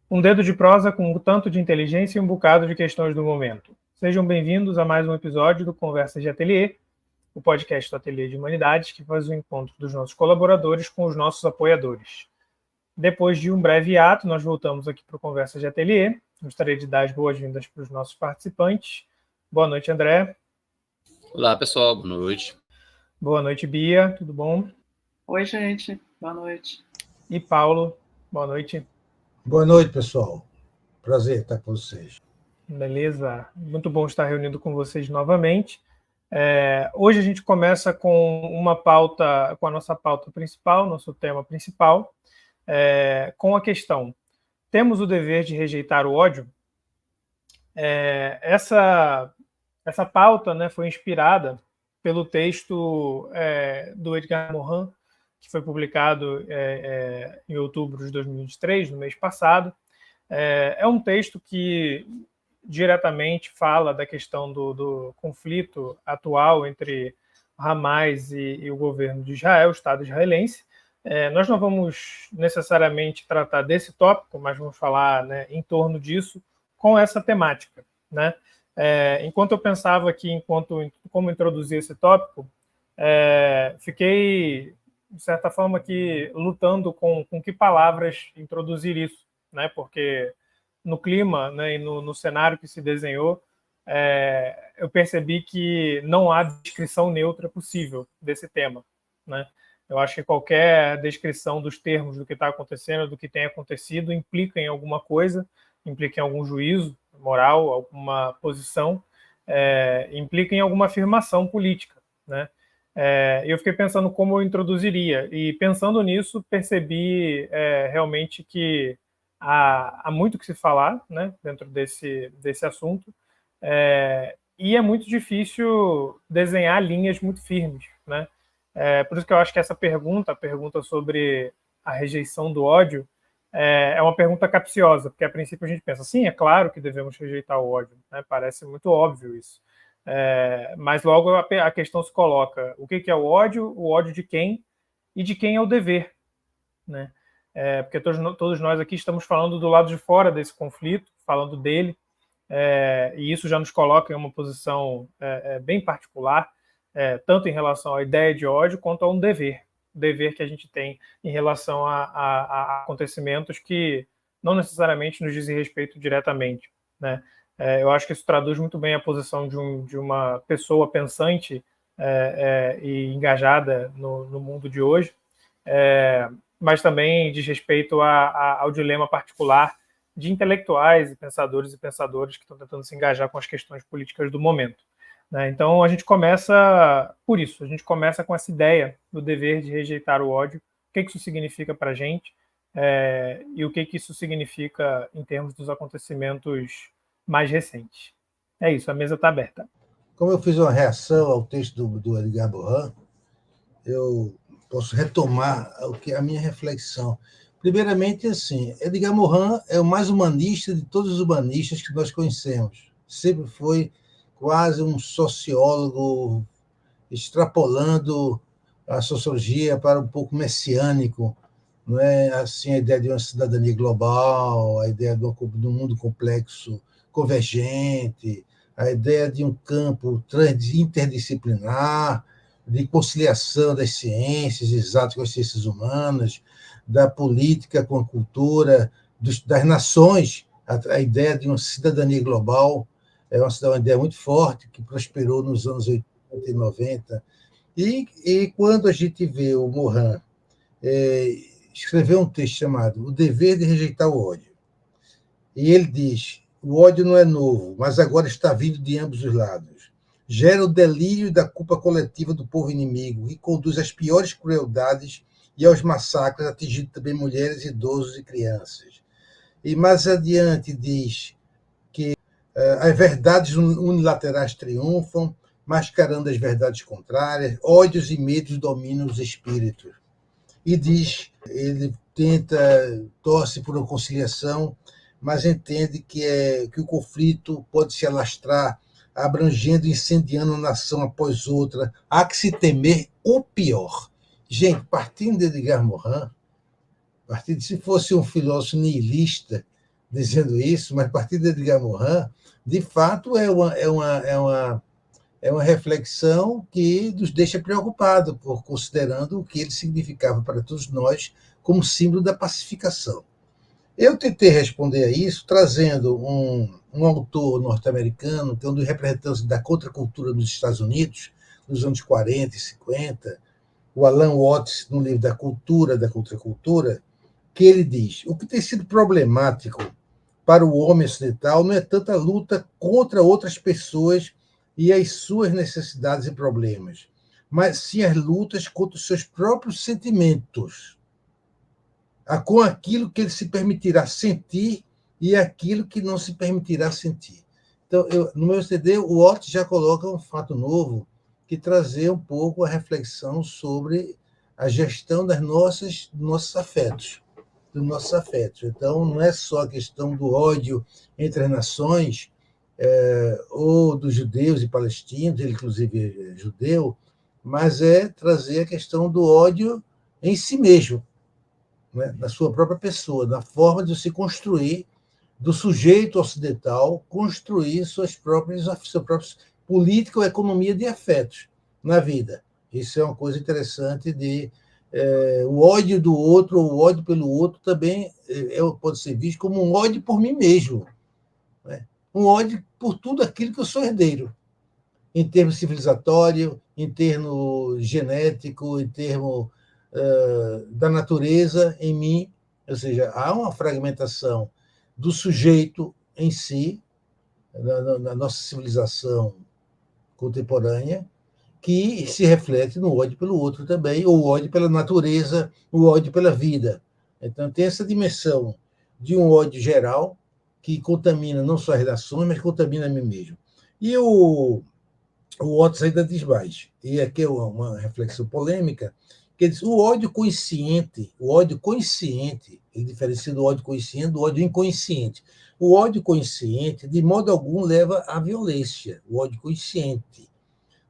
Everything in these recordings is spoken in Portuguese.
Um dedo de prosa com um tanto de inteligência e um bocado de questões do momento. Sejam bem-vindos a mais um episódio do Conversas de Ateliê, o podcast do Ateliê de Humanidades, que faz o encontro dos nossos colaboradores com os nossos apoiadores. Depois de um breve ato, nós voltamos aqui para o Conversas de Ateliê. Gostaria de dar as boas-vindas para os nossos participantes. Boa noite, André. Olá, pessoal. Boa noite. Boa noite, Bia. Tudo bom? Oi, gente. Boa noite. E Paulo. Boa noite. Boa noite, pessoal. Prazer estar com vocês. Beleza. Muito bom estar reunido com vocês novamente. Hoje a gente começa com uma pauta, com a nossa pauta principal, nosso tema principal, com a questão: temos o dever de rejeitar o ódio? Essa pauta, né, foi inspirada pelo texto do Edgar Morin, que foi publicado em outubro de 2023, no mês passado. É um texto que diretamente fala da questão do conflito atual entre Hamas e o governo de Israel, o Estado israelense. Nós não vamos necessariamente tratar desse tópico, mas vamos falar, né, em torno disso, com essa temática, né? Enquanto eu pensava aqui, como introduzir esse tópico, fiquei, de certa forma, aqui lutando com que palavras introduzir isso, né? Porque no clima, né, e no cenário que se desenhou, eu percebi que não há descrição neutra possível desse tema, né? Eu acho que qualquer descrição dos termos do que está acontecendo, do que tem acontecido, implica em alguma coisa, implica em algum juízo moral, alguma posição, implica em alguma afirmação política, né? Eu fiquei pensando como eu introduziria, e pensando nisso, percebi realmente que há muito que se falar, né, dentro desse assunto, e é muito difícil desenhar linhas muito firmes, né? Por isso que eu acho que essa pergunta, a pergunta sobre a rejeição do ódio, é uma pergunta capciosa, porque a princípio a gente pensa, sim, é claro que devemos rejeitar o ódio, né? Parece muito óbvio isso. Mas logo a questão se coloca: o que é o ódio de quem e de quem é o dever, né? Porque todos nós aqui estamos falando do lado de fora desse conflito, falando dele, e isso já nos coloca em uma posição bem particular, tanto em relação à ideia de ódio quanto a um dever que a gente tem em relação a acontecimentos que não necessariamente nos dizem respeito diretamente, né? Eu acho que isso traduz muito bem a posição de uma pessoa pensante e engajada no mundo de hoje, mas também diz respeito ao dilema particular de intelectuais e pensadoras que estão tentando se engajar com as questões políticas do momento, né? Então a gente começa por isso, a gente começa com essa ideia do dever de rejeitar o ódio, o que isso significa para a gente, e o que isso significa em termos dos acontecimentos mais recentes. É isso, a mesa está aberta. Como eu fiz uma reação ao texto do Edgar Morin, eu posso retomar a minha reflexão. Primeiramente, assim, Edgar Morin é o mais humanista de todos os humanistas que nós conhecemos. Sempre foi quase um sociólogo extrapolando a sociologia para um pouco messiânico, não é? Assim, a ideia de uma cidadania global, a ideia de um mundo complexo convergente, a ideia de um campo interdisciplinar, de conciliação das ciências exatas com as ciências humanas, da política com a cultura, das nações, a ideia de uma cidadania global é uma ideia muito forte que prosperou nos anos 80 e 90. E quando a gente vê o Morin escrever um texto chamado O Dever de Rejeitar o Ódio, e ele diz: o ódio não é novo, mas agora está vindo de ambos os lados. Gera o delírio da culpa coletiva do povo inimigo e conduz às piores crueldades e aos massacres, atingindo também mulheres, idosos e crianças. E mais adiante diz que as verdades unilaterais triunfam, mascarando as verdades contrárias, ódios e medos dominam os espíritos. E diz, ele torce por uma conciliação, mas entende que o conflito pode se alastrar, abrangendo e incendiando uma nação após outra. Há que se temer o pior. Gente, partindo de Edgar Morin, se fosse um filósofo nihilista, dizendo isso, mas a partir de Edgar Morin, de fato, é uma reflexão que nos deixa preocupados, considerando o que ele significava para todos nós como símbolo da pacificação. Eu tentei responder a isso trazendo um autor norte-americano, que é um dos representantes da contracultura nos Estados Unidos, nos anos 40 e 50, o Alan Watts, no livro Da Cultura da Contracultura, que ele diz: o que tem sido problemático para o homem ocidental não é tanto a luta contra outras pessoas e as suas necessidades e problemas, mas sim as lutas contra os seus próprios sentimentos, com aquilo que ele se permitirá sentir e aquilo que não se permitirá sentir. Então, no meu CD, o Watts já coloca um fato novo, que trazer um pouco a reflexão sobre a gestão dos nossos afetos. Então, não é só a questão do ódio entre as nações, ou dos judeus e palestinos, ele inclusive é judeu, mas é trazer a questão do ódio em si mesmo, né? Na sua própria pessoa, na forma de se construir, do sujeito ocidental, construir sua própria política ou economia de afetos na vida. Isso é uma coisa interessante o ódio do outro, ou o ódio pelo outro, também pode ser visto como um ódio por mim mesmo, né? Um ódio por tudo aquilo que eu sou herdeiro, em termos civilizatório, em termos genético, em termos da natureza em mim. Ou seja, há uma fragmentação do sujeito em si, na nossa civilização contemporânea, que se reflete no ódio pelo outro também, ou o ódio pela natureza, o ódio pela vida. Então, tem essa dimensão de um ódio geral, que contamina não só as relações, mas contamina a mim mesmo. E o Watts ainda diz mais, e aqui é uma reflexão polêmica, que ele diz: o ódio consciente, ele diferencia do ódio consciente do ódio inconsciente. O ódio consciente, de modo algum, leva à violência, o ódio consciente.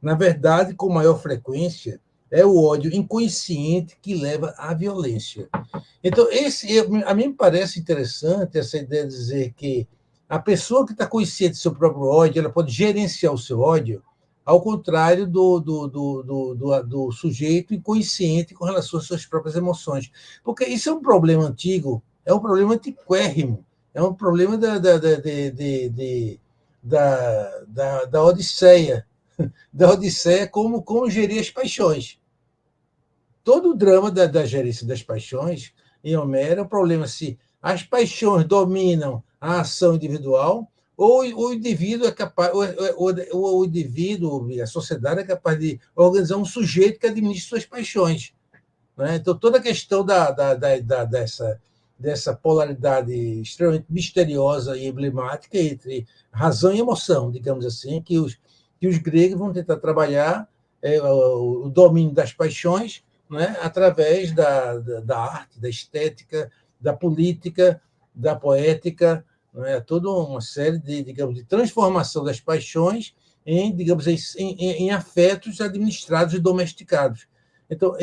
Na verdade, com maior frequência, é o ódio inconsciente que leva à violência. Então, a mim me parece interessante essa ideia de dizer que a pessoa que está consciente do seu próprio ódio, ela pode gerenciar o seu ódio, ao contrário do sujeito inconsciente com relação às suas próprias emoções. Porque isso é um problema antigo, é um problema antiquérrimo, é um problema da Odisseia. Da Odisseia, como gerir as paixões. Todo o drama da gerência das paixões em Homero é um problema se as paixões dominam a ação individual ou o indivíduo é capaz, ou o indivíduo, a sociedade é capaz de organizar um sujeito que administra suas paixões, né? Então, toda a questão dessa polaridade extremamente misteriosa e emblemática entre razão e emoção, digamos assim, que os gregos vão tentar trabalhar o domínio das paixões, né, através da arte, da estética, da política, da poética, né, toda uma série de transformação das paixões em afetos administrados e domesticados. Então,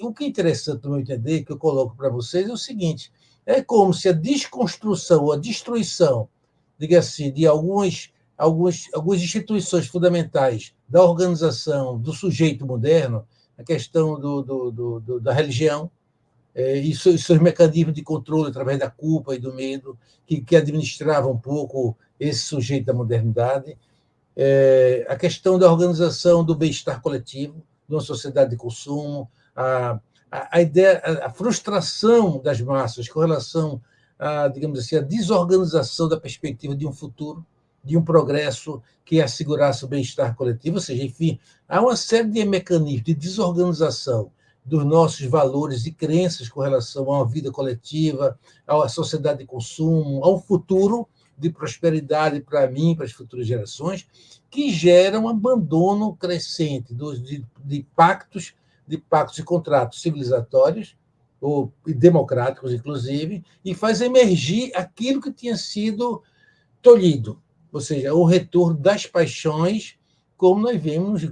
o que é interessante, no meu entender, que eu coloco para vocês, é o seguinte: é como se a desconstrução ou a destruição, diga assim, de algumas instituições fundamentais da organização do sujeito moderno, a questão da religião, e seus mecanismos de controle através da culpa e do medo, que administravam um pouco esse sujeito da modernidade, a questão da organização do bem-estar coletivo, de uma sociedade de consumo, a frustração das massas com relação digamos assim, a desorganização da perspectiva de um futuro, de um progresso que assegurasse o bem-estar coletivo. Ou seja, enfim, há uma série de mecanismos de desorganização dos nossos valores e crenças com relação a uma vida coletiva, à sociedade de consumo, a um futuro de prosperidade para mim, para as futuras gerações, que gera um abandono crescente de pactos e contratos civilizatórios, ou democráticos, inclusive, e faz emergir aquilo que tinha sido tolhido, ou seja, o retorno das paixões, como nós vemos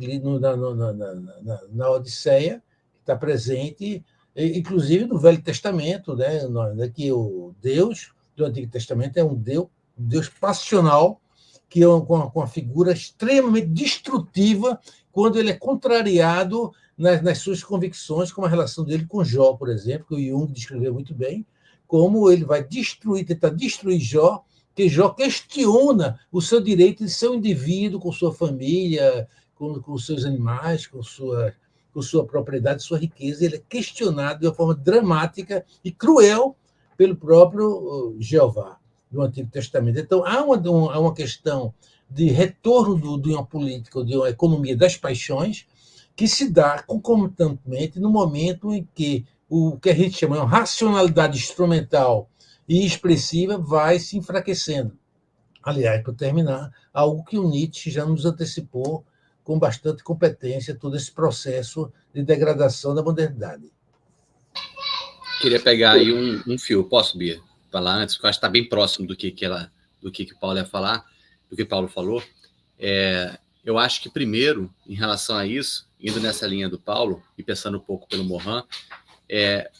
na Odisseia, que está presente, inclusive no Velho Testamento, né, que o Deus do Antigo Testamento é um Deus passional, que é uma figura extremamente destrutiva quando ele é contrariado nas suas convicções, como a relação dele com Jó, por exemplo, que o Jung descreveu muito bem, como ele vai tentar destruir Jó, que Jó questiona o seu direito de ser um indivíduo com sua família, com seus animais, com sua propriedade, sua riqueza. Ele é questionado de uma forma dramática e cruel pelo próprio Jeová do Antigo Testamento. Então, há uma questão de retorno de uma política, de uma economia das paixões, que se dá concomitantemente no momento em que o que a gente chama de racionalidade instrumental e expressiva vai se enfraquecendo. Aliás, para terminar, algo que o Nietzsche já nos antecipou com bastante competência, todo esse processo de degradação da modernidade. Queria pegar aí um fio. Posso, Bia, falar antes? Porque eu acho que está bem próximo do que o Paulo ia falar, do que o Paulo falou. Eu acho que, primeiro, em relação a isso, indo nessa linha do Paulo e pensando um pouco pelo Morin,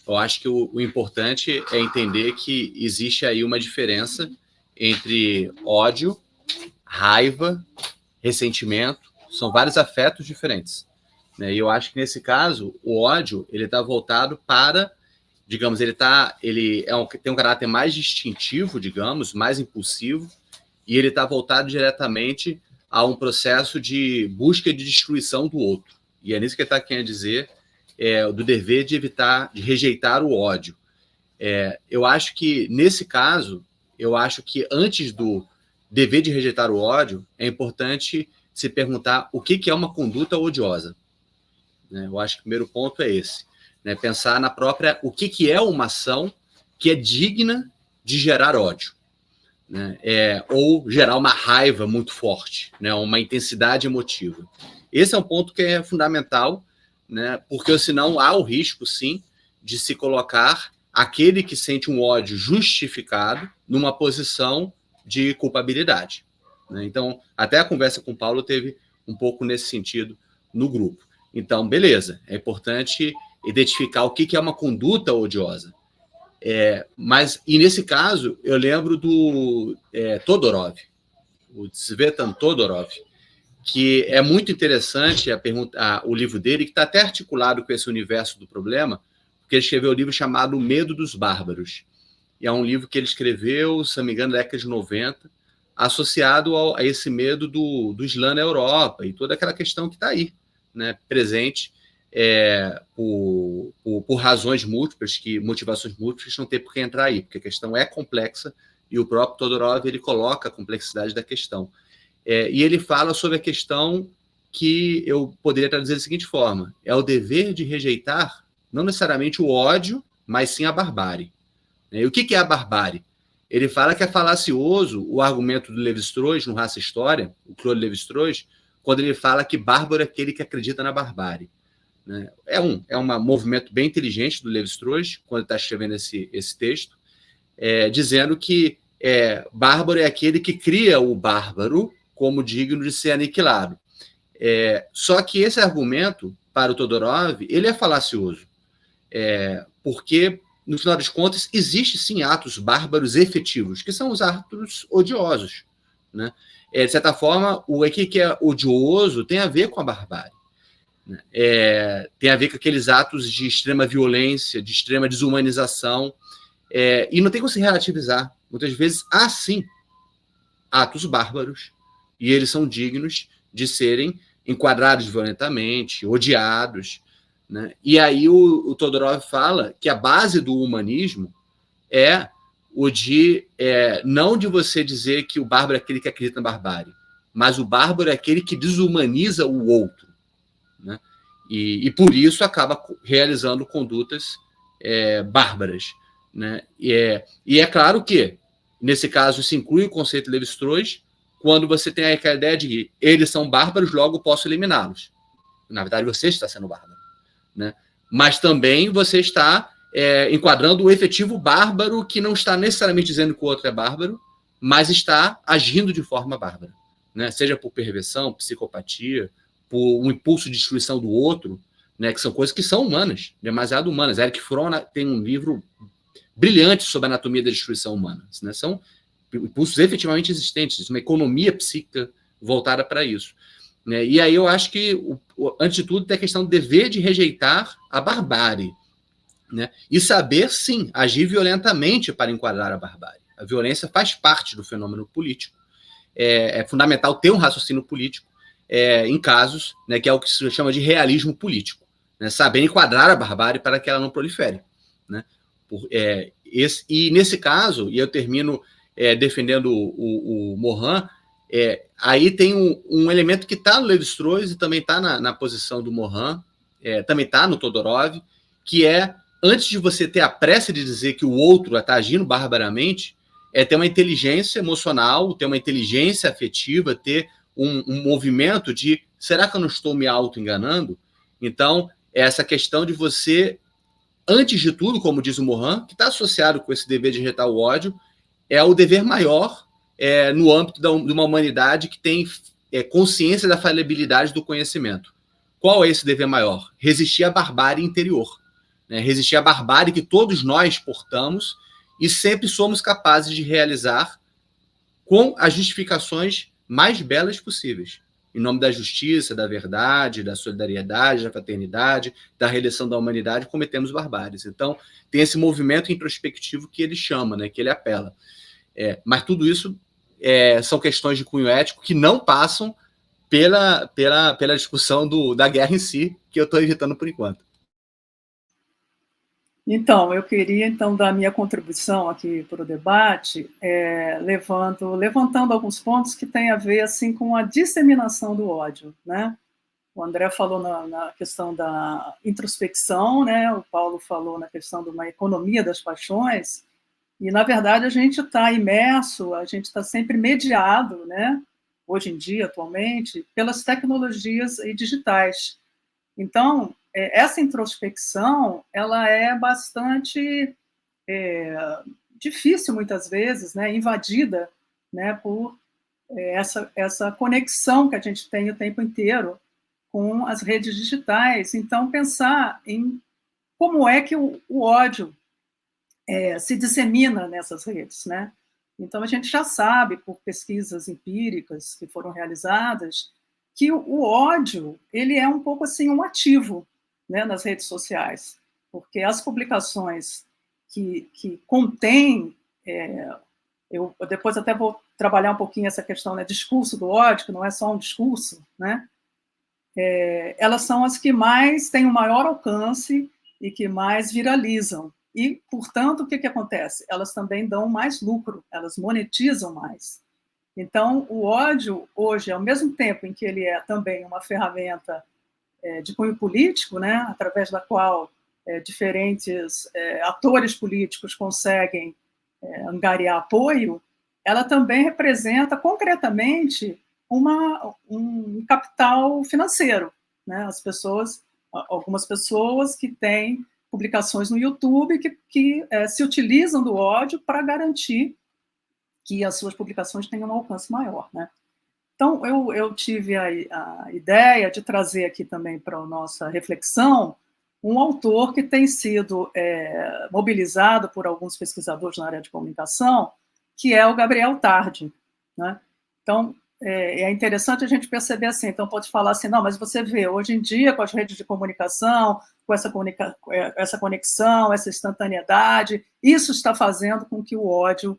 eu acho que o importante é entender que existe aí uma diferença entre ódio, raiva, ressentimento. São vários afetos diferentes, né? E eu acho que, nesse caso, o ódio ele está voltado para, digamos, ele tem um caráter mais distintivo, digamos, mais impulsivo, e ele está voltado diretamente a um processo de busca de destruição do outro. E é nisso que ele está querendo dizer, do dever de evitar, de rejeitar o ódio. Eu acho que, nesse caso, antes do dever de rejeitar o ódio, é importante se perguntar o que é uma conduta odiosa. Eu acho que o primeiro ponto é esse. Pensar na própria... O que é uma ação que é digna de gerar ódio. Ou gerar uma raiva muito forte, uma intensidade emotiva. Esse é um ponto que é fundamental, porque senão há o risco, sim, de se colocar aquele que sente um ódio justificado numa posição de culpabilidade. Então, até a conversa com o Paulo teve um pouco nesse sentido no grupo. Então, beleza, é importante identificar o que é uma conduta odiosa. E nesse caso, eu lembro do Todorov, o Tzvetan Todorov, que é muito interessante o livro dele, que está até articulado com esse universo do problema, porque ele escreveu um livro chamado O Medo dos Bárbaros. E é um livro que ele escreveu, se não me engano, na década de 90, associado a esse medo do Islã na Europa e toda aquela questão que está aí, presente por razões múltiplas, motivações múltiplas, não tem por que entrar aí, porque a questão é complexa e o próprio Todorov ele coloca a complexidade da questão. E ele fala sobre a questão que eu poderia traduzir da seguinte forma: é o dever de rejeitar não necessariamente o ódio, mas sim a barbárie. E o que é a barbárie? Ele fala que é falacioso o argumento do Lévi-Strauss, no Raça e História, o Claude Lévi-Strauss, quando ele fala que bárbaro é aquele que acredita na barbárie. É um movimento bem inteligente do Lévi-Strauss, quando está escrevendo esse texto, dizendo que bárbaro é aquele que cria o bárbaro como digno de ser aniquilado. Só que esse argumento, para o Todorov, ele é falacioso, porque, no final das contas, existe sim atos bárbaros efetivos, que são os atos odiosos. De certa forma, o que é odioso tem a ver com a barbárie. Tem a ver com aqueles atos de extrema violência, de extrema desumanização, e não tem como se relativizar. Muitas vezes há, sim, atos bárbaros, e eles são dignos de serem enquadrados violentamente, odiados. E aí o Todorov fala que a base do humanismo é o de não de você dizer que o bárbaro é aquele que acredita na barbárie, mas o bárbaro é aquele que desumaniza o outro, e por isso acaba realizando condutas bárbaras, E é claro que, nesse caso, isso inclui o conceito de Lévi-Strauss, quando você tem aquela ideia de que eles são bárbaros, logo posso eliminá-los. Na verdade, você está sendo bárbaro. Mas também você está enquadrando o efetivo bárbaro, que não está necessariamente dizendo que o outro é bárbaro, mas está agindo de forma bárbara, seja por perversão, psicopatia, por um impulso de destruição do outro, que são coisas que são humanas, demasiado humanas. Eric Fromm tem um livro brilhantes sobre a anatomia da destruição humana, né? São impulsos efetivamente existentes, uma economia psíquica voltada para isso, né? E aí eu acho que, antes de tudo, tem a questão do dever de rejeitar a barbárie, né? E saber, sim, agir violentamente para enquadrar a barbárie. A violência faz parte do fenômeno político. É fundamental ter um raciocínio político em casos, né, que é o que se chama de realismo político, né? Saber enquadrar a barbárie para que ela não prolifere, né? E nesse caso, e eu termino defendendo o Morin, aí tem um elemento que está no Lévi-Strauss e também está na posição do Morin, também está no Todorov, que antes de você ter a pressa de dizer que o outro está agindo barbaramente, ter uma inteligência emocional, ter uma inteligência afetiva, ter um movimento de, será que eu não estou me auto-enganando? Então, essa questão de você, antes de tudo, como diz o Morin, que está associado com esse dever de rejeitar o ódio, é o dever maior no âmbito de uma humanidade que tem consciência da falibilidade do conhecimento. Qual é esse dever maior? Resistir à barbárie interior, né? Resistir à barbárie que todos nós portamos e sempre somos capazes de realizar com as justificações mais belas possíveis. Em nome da justiça, da verdade, da solidariedade, da fraternidade, da redenção da humanidade, cometemos barbáries. Então, tem esse movimento introspectivo que ele chama, né, que ele apela. Mas tudo isso são questões de cunho ético que não passam pela discussão da guerra em si, que eu estou evitando por enquanto. Então, eu queria dar minha contribuição aqui para o debate, levantando alguns pontos que têm a ver assim, com a disseminação do ódio, né? O André falou na questão da introspecção, né? O Paulo falou na questão de uma economia das paixões, e, na verdade, a gente está imerso, a gente está sempre mediado, né? Hoje em dia, atualmente, pelas tecnologias digitais. Então, essa introspecção, ela é bastante difícil, muitas vezes, né, invadida, né, por essa conexão que a gente tem o tempo inteiro com as redes digitais. Então, pensar em como é que o ódio se dissemina nessas redes, né? Então, a gente já sabe, por pesquisas empíricas que foram realizadas, que o ódio ele é um pouco assim um ativo, né, nas redes sociais, porque as publicações que contêm, eu depois até vou trabalhar um pouquinho essa questão, né, discurso do ódio, que não é só um discurso, né, elas são as que mais têm o maior alcance e que mais viralizam. E, portanto, o que acontece? Elas também dão mais lucro, elas monetizam mais. Então, o ódio, hoje, ao mesmo tempo em que ele é também uma ferramenta de cunho político, né, através da qual diferentes atores políticos conseguem angariar apoio, ela também representa concretamente um capital financeiro, né? Algumas pessoas que têm publicações no YouTube que se utilizam do ódio para garantir que as suas publicações tenham um alcance maior, né? Então, eu tive a ideia de trazer aqui também para a nossa reflexão um autor que tem sido mobilizado por alguns pesquisadores na área de comunicação, que é o Gabriel Tardi, né? Então, é interessante a gente perceber assim, então pode falar assim, não, mas você vê, hoje em dia, com as redes de comunicação, com essa conexão, essa instantaneidade, isso está fazendo com que o ódio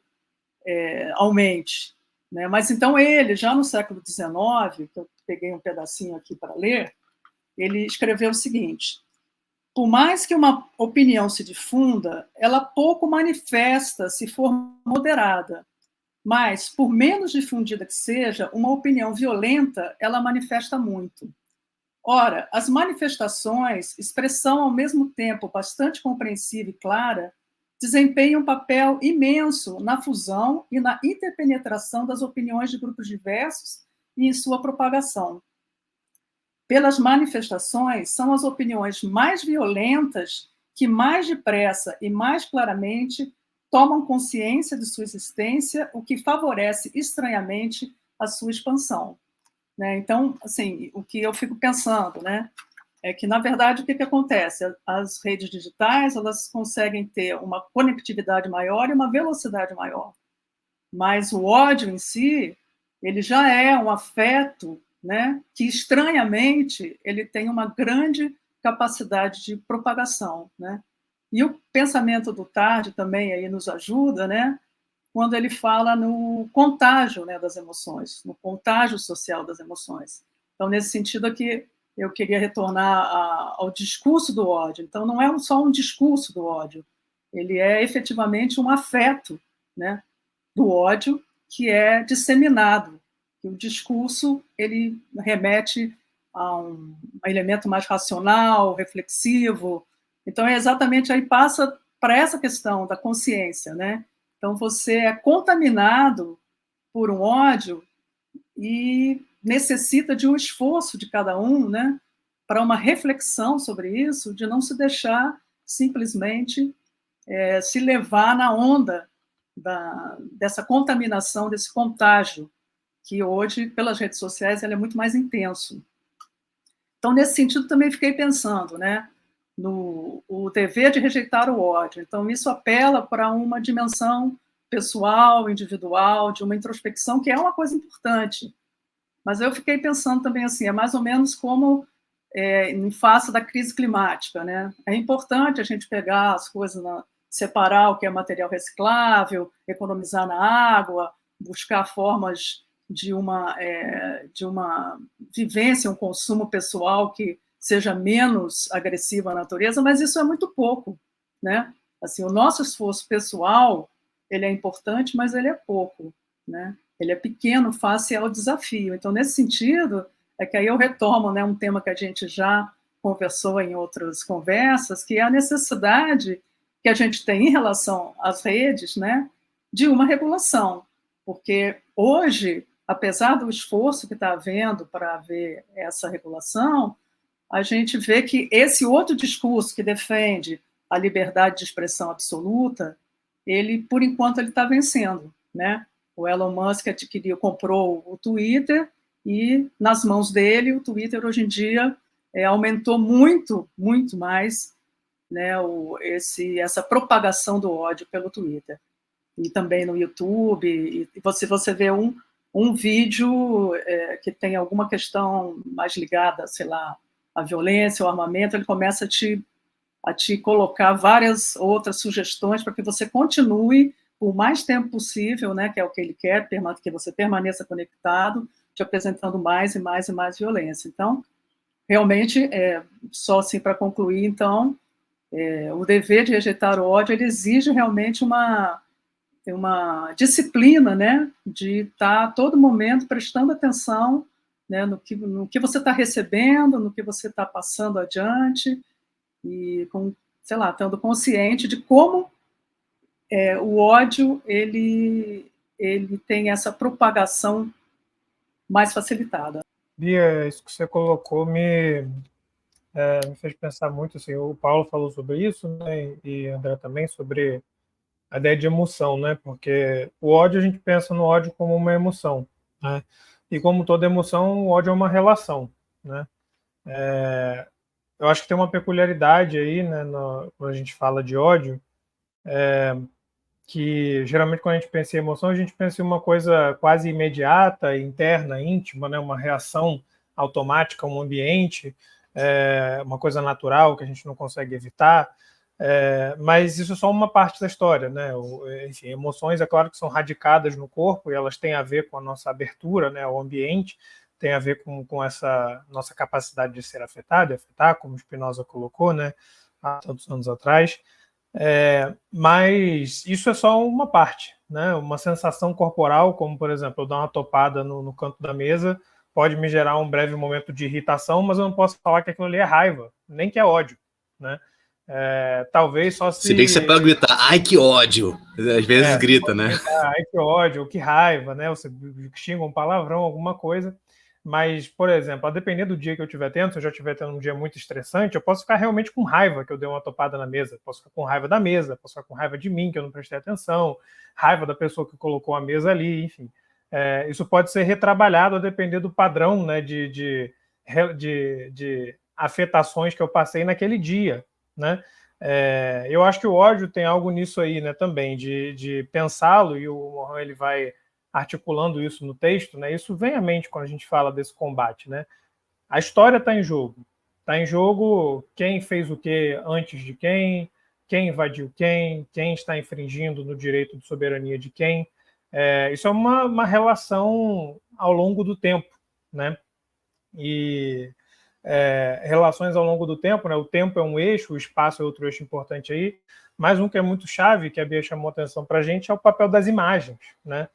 aumente, né? Mas então ele, já no século XIX, que eu peguei um pedacinho aqui para ler, ele escreveu o seguinte: por mais que uma opinião se difunda, ela pouco manifesta se for moderada, mas, por menos difundida que seja, uma opinião violenta, ela manifesta muito. Ora, as manifestações, expressão ao mesmo tempo bastante compreensiva e clara, desempenham um papel imenso na fusão e na interpenetração das opiniões de grupos diversos e em sua propagação. Pelas manifestações, são as opiniões mais violentas que mais depressa e mais claramente tomam consciência de sua existência, o que favorece estranhamente a sua expansão. Né? Então, assim, o que eu fico pensando, né? é que, na verdade, o que acontece? As redes digitais, elas conseguem ter uma conectividade maior e uma velocidade maior. Mas o ódio em si, ele já é um afeto, né, que, estranhamente, ele tem uma grande capacidade de propagação, né? E o pensamento do Tarde também aí nos ajuda, né, quando ele fala no contágio, né, das emoções, no contágio social das emoções. Então, nesse sentido aqui, eu queria retornar ao discurso do ódio. Então, não é só um discurso do ódio, ele é efetivamente um afeto, né, do ódio que é disseminado. O discurso ele remete a um elemento mais racional, reflexivo. Então, é exatamente aí passa para essa questão da consciência, né? Então, você é contaminado por um ódio e necessita de um esforço de cada um, né, para uma reflexão sobre isso, de não se deixar simplesmente se levar na onda dessa contaminação, desse contágio, que hoje, pelas redes sociais, ele é muito mais intenso. Então, nesse sentido, também fiquei pensando, né, no o dever de rejeitar o ódio. Então, isso apela para uma dimensão pessoal, individual, de uma introspecção, que é uma coisa importante. Mas eu fiquei pensando também assim, é mais ou menos como em face da crise climática, né? É importante a gente pegar as coisas, separar o que é material reciclável, economizar na água, buscar formas de uma vivência, um consumo pessoal que seja menos agressivo à natureza, mas isso é muito pouco, né? Assim, o nosso esforço pessoal, ele é importante, mas ele é pouco, né? Ele é pequeno face ao desafio. Então, nesse sentido, é que aí eu retomo, né, um tema que a gente já conversou em outras conversas, que é a necessidade que a gente tem em relação às redes, né, de uma regulação. Porque hoje, apesar do esforço que está havendo para haver essa regulação, a gente vê que esse outro discurso que defende a liberdade de expressão absoluta, ele, por enquanto, ele está vencendo, né? O Elon Musk comprou o Twitter e, nas mãos dele, o Twitter, hoje em dia, aumentou muito, muito mais, né, essa propagação do ódio pelo Twitter. E também no YouTube. E você vê um vídeo que tem alguma questão mais ligada, sei lá, à violência, ao armamento, ele começa a te colocar várias outras sugestões para que você continue o mais tempo possível, né, que é o que ele quer, que você permaneça conectado, te apresentando mais e mais e mais violência. Então, realmente, só assim para concluir, então, o dever de rejeitar o ódio, ele exige realmente uma disciplina, né, de estar a todo momento prestando atenção, né, no que você está recebendo, no que você está passando adiante, e, sei lá, estando consciente de como o ódio ele tem essa propagação mais facilitada. Bia, isso que você colocou me fez pensar muito, assim, o Paulo falou sobre isso, né, e André também, sobre a ideia de emoção, né, porque o ódio, a gente pensa no ódio como uma emoção, né, e como toda emoção, o ódio é uma relação, né. Eu acho que tem uma peculiaridade aí, né, quando a gente fala de ódio, que geralmente quando a gente pensa em emoção, a gente pensa em uma coisa quase imediata, interna, íntima, né, uma reação automática a um ambiente, uma coisa natural que a gente não consegue evitar, mas isso é só uma parte da história, né? Enfim, emoções, é claro que são radicadas no corpo e elas têm a ver com a nossa abertura, né, ao ambiente, tem a ver com essa nossa capacidade de ser afetado e afetar, como Spinoza colocou, né, há tantos anos atrás. Mas isso é só uma parte, né? Uma sensação corporal, como, por exemplo, eu dar uma topada no canto da mesa, pode me gerar um breve momento de irritação, mas eu não posso falar que aquilo ali é raiva, nem que é ódio, né? Talvez só se bem que você pode gritar, ai que ódio, às vezes grita, né? Gritar, ai que ódio, que raiva, né? Você xinga um palavrão, alguma coisa. Mas, por exemplo, a depender do dia que eu estiver tendo, se eu já estiver tendo um dia muito estressante, eu posso ficar realmente com raiva que eu dei uma topada na mesa, posso ficar com raiva da mesa, posso ficar com raiva de mim, que eu não prestei atenção, raiva da pessoa que colocou a mesa ali, enfim. Isso pode ser retrabalhado a depender do padrão, né, de afetações que eu passei naquele dia, né? Eu acho que o ódio tem algo nisso aí, né, também, de pensá-lo, e o Mohan ele vai articulando isso no texto, né? Isso vem à mente quando a gente fala desse combate, né? A história está em jogo. Está em jogo quem fez o que antes de quem invadiu quem está infringindo no direito de soberania de quem. Isso é uma relação ao longo do tempo, né? E relações ao longo do tempo, né? O tempo é um eixo, o espaço é outro eixo importante aí, mas um que é muito chave, que a Bia chamou atenção para a gente, é o papel das imagens, né?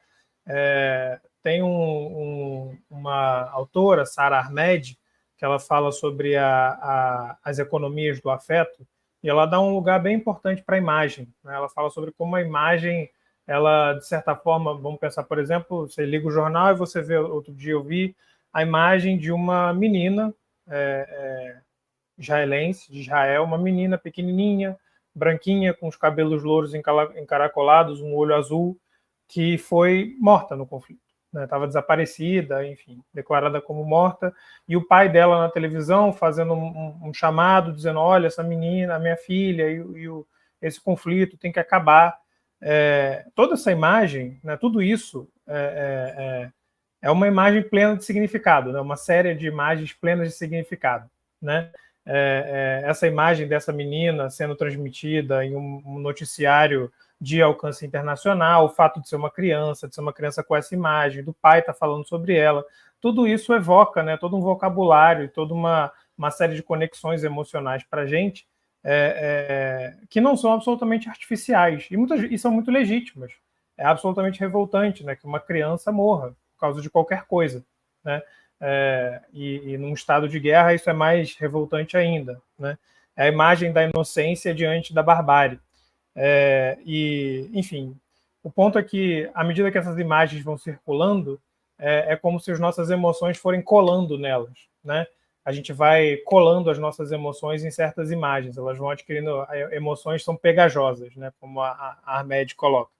Tem uma autora, Sara Ahmed, que ela fala sobre as economias do afeto, e ela dá um lugar bem importante para a imagem, né? Ela fala sobre como a imagem, ela, de certa forma, vamos pensar, por exemplo, você liga o jornal e você vê, outro dia eu vi a imagem de uma menina israelense, de Israel, uma menina pequenininha, branquinha, com os cabelos louros encaracolados, um olho azul, que foi morta no conflito. Estava desaparecida, enfim, declarada como morta, e o pai dela na televisão fazendo um chamado, dizendo, olha, essa menina, a minha filha, esse conflito tem que acabar. Toda essa imagem, né, tudo isso é uma imagem plena de significado, né, uma série de imagens plenas de significado, né? Essa imagem dessa menina sendo transmitida em um noticiário de alcance internacional, o fato de ser uma criança com essa imagem, do pai estar falando sobre ela, tudo isso evoca, né, todo um vocabulário, toda uma série de conexões emocionais para a gente, que não são absolutamente artificiais, e são muito legítimas. É absolutamente revoltante, né, que uma criança morra por causa de qualquer coisa, né? E num estado de guerra isso é mais revoltante ainda, né? É a imagem da inocência diante da barbárie. Enfim, o ponto é que, à medida que essas imagens vão circulando, é como se as nossas emoções forem colando nelas, né? A gente vai colando as nossas emoções em certas imagens, elas vão adquirindo, emoções são pegajosas, né? Como a Ahmed coloca.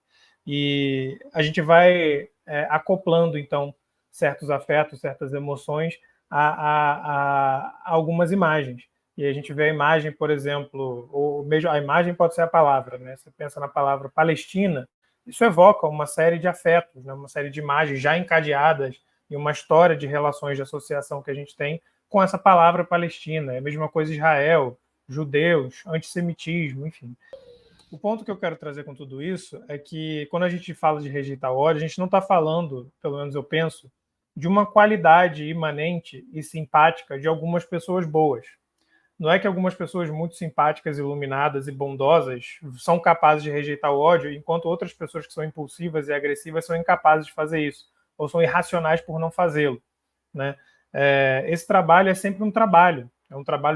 E a gente vai acoplando, então, certos afetos, certas emoções a algumas imagens. E a gente vê a imagem, por exemplo, ou mesmo a imagem pode ser a palavra, né? Você pensa na palavra Palestina, isso evoca uma série de afetos, né? Uma série de imagens já encadeadas e uma história de relações de associação que a gente tem com essa palavra Palestina. É a mesma coisa Israel, judeus, antissemitismo, enfim. O ponto que eu quero trazer com tudo isso é que quando a gente fala de rejeitar o ódio, a gente não está falando, pelo menos eu penso, de uma qualidade imanente e simpática de algumas pessoas boas. Não é que algumas pessoas muito simpáticas, iluminadas e bondosas são capazes de rejeitar o ódio, enquanto outras pessoas que são impulsivas e agressivas são incapazes de fazer isso, ou são irracionais por não fazê-lo, né? Esse trabalho é sempre um trabalho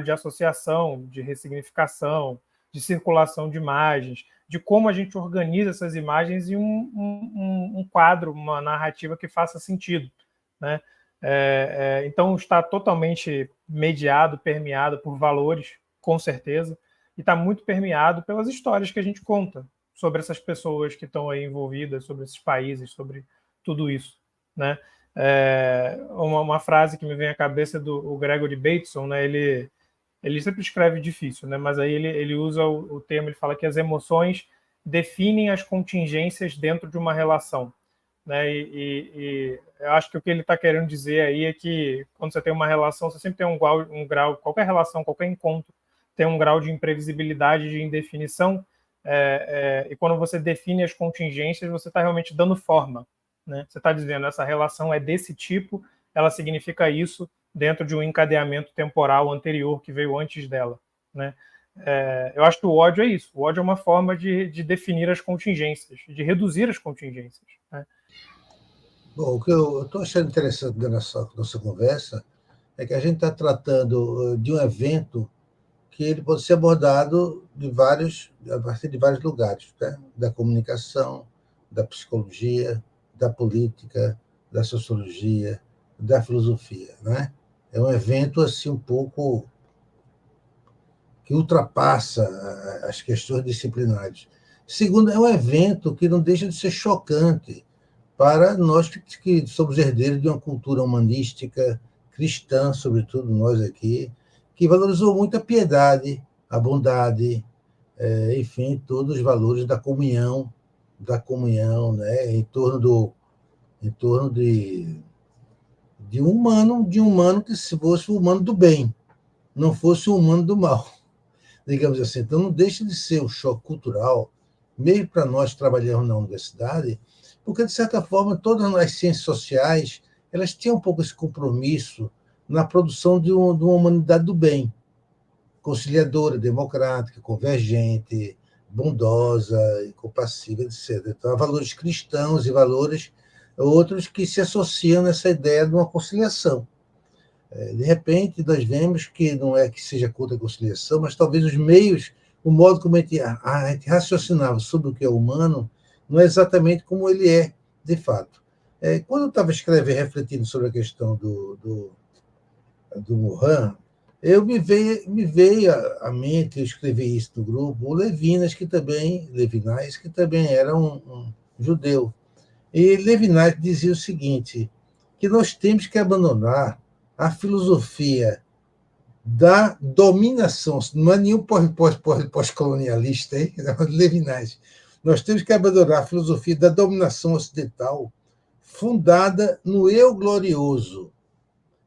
de associação, de ressignificação, de circulação de imagens, de como a gente organiza essas imagens em um quadro, uma narrativa que faça sentido, né? Então está totalmente mediado, permeado por valores, com certeza, e está muito permeado pelas histórias que a gente conta sobre essas pessoas que estão aí envolvidas, sobre esses países, sobre tudo isso, né? Uma frase que me vem à cabeça do Gregory Bateson, né? Ele sempre escreve difícil, né? Mas aí ele usa o termo, ele fala que as emoções definem as contingências dentro de uma relação, né? E eu acho que o que ele está querendo dizer aí é que quando você tem uma relação, você sempre tem um grau, qualquer relação, qualquer encontro, tem um grau de imprevisibilidade, de indefinição, e quando você define as contingências, você está realmente dando forma, né? Você está dizendo, essa relação é desse tipo, ela significa isso dentro de um encadeamento temporal anterior que veio antes dela, né? Eu acho que o ódio é isso. O ódio é uma forma de definir as contingências, de reduzir as contingências, né? Bom, o que eu estou achando interessante da nossa conversa é que a gente está tratando de um evento que ele pode ser abordado a partir de vários lugares, né? Da comunicação, da psicologia, da política, da sociologia, da filosofia, né? É um evento assim um pouco que ultrapassa as questões disciplinares. Segundo, é um evento que não deixa de ser chocante para nós que somos herdeiros de uma cultura humanística cristã, sobretudo nós aqui, que valorizou muito a piedade, a bondade, enfim, todos os valores da comunhão, né, em torno de um humano que se fosse um humano do bem, não fosse um humano do mal, digamos assim. Então, não deixa de ser um choque cultural, mesmo para nós que trabalhamos na universidade, porque, de certa forma, todas as ciências sociais elas têm um pouco esse compromisso na produção de uma humanidade do bem, conciliadora, democrática, convergente, bondosa, compassiva, etc. Então, há valores cristãos e valores outros que se associam nessa ideia de uma conciliação. De repente, nós vemos que não é que seja contra a conciliação, mas talvez os meios, o modo como a gente raciocinava sobre o que é humano, não é exatamente como ele é, de fato. Quando eu estava refletindo sobre a questão do Morin, me veio à mente, eu escrevi isso no grupo, o Levinas, que também era um judeu. E Levinas dizia o seguinte, que nós temos que abandonar a filosofia da dominação, não é nenhum pós-colonialista, hein? Levinas. Nós temos que abandonar a filosofia da dominação ocidental fundada no eu glorioso.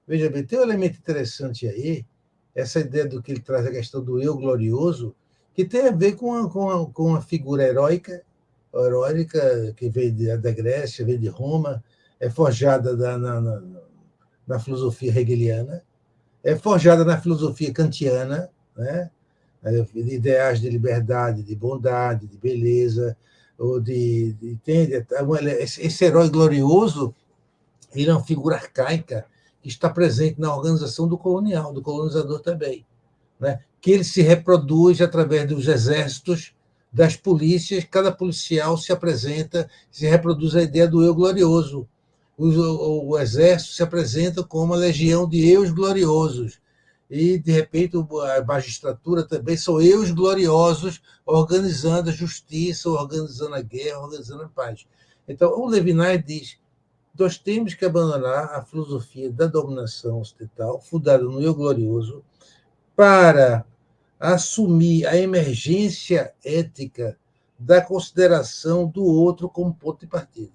Veja bem, tem um elemento interessante aí, essa ideia do que ele traz, a questão do eu glorioso, que tem a ver com uma figura heróica que veio da Grécia, veio de Roma, é forjada na filosofia hegeliana, é forjada na filosofia kantiana, né? Ideais de liberdade, de bondade, de beleza, ou entende? Esse herói glorioso, ele é uma figura arcaica que está presente na organização do colonial, do colonizador também, né? Que ele se reproduz através dos exércitos, das polícias, cada policial se apresenta, se reproduz a ideia do eu glorioso. O exército se apresenta como uma legião de eus gloriosos. E, de repente, a magistratura também são eus gloriosos organizando a justiça, organizando a guerra, organizando a paz. Então, o Levinas diz, nós temos que abandonar a filosofia da dominação ocidental, fundada no eu glorioso, para assumir a emergência ética da consideração do outro como ponto de partida.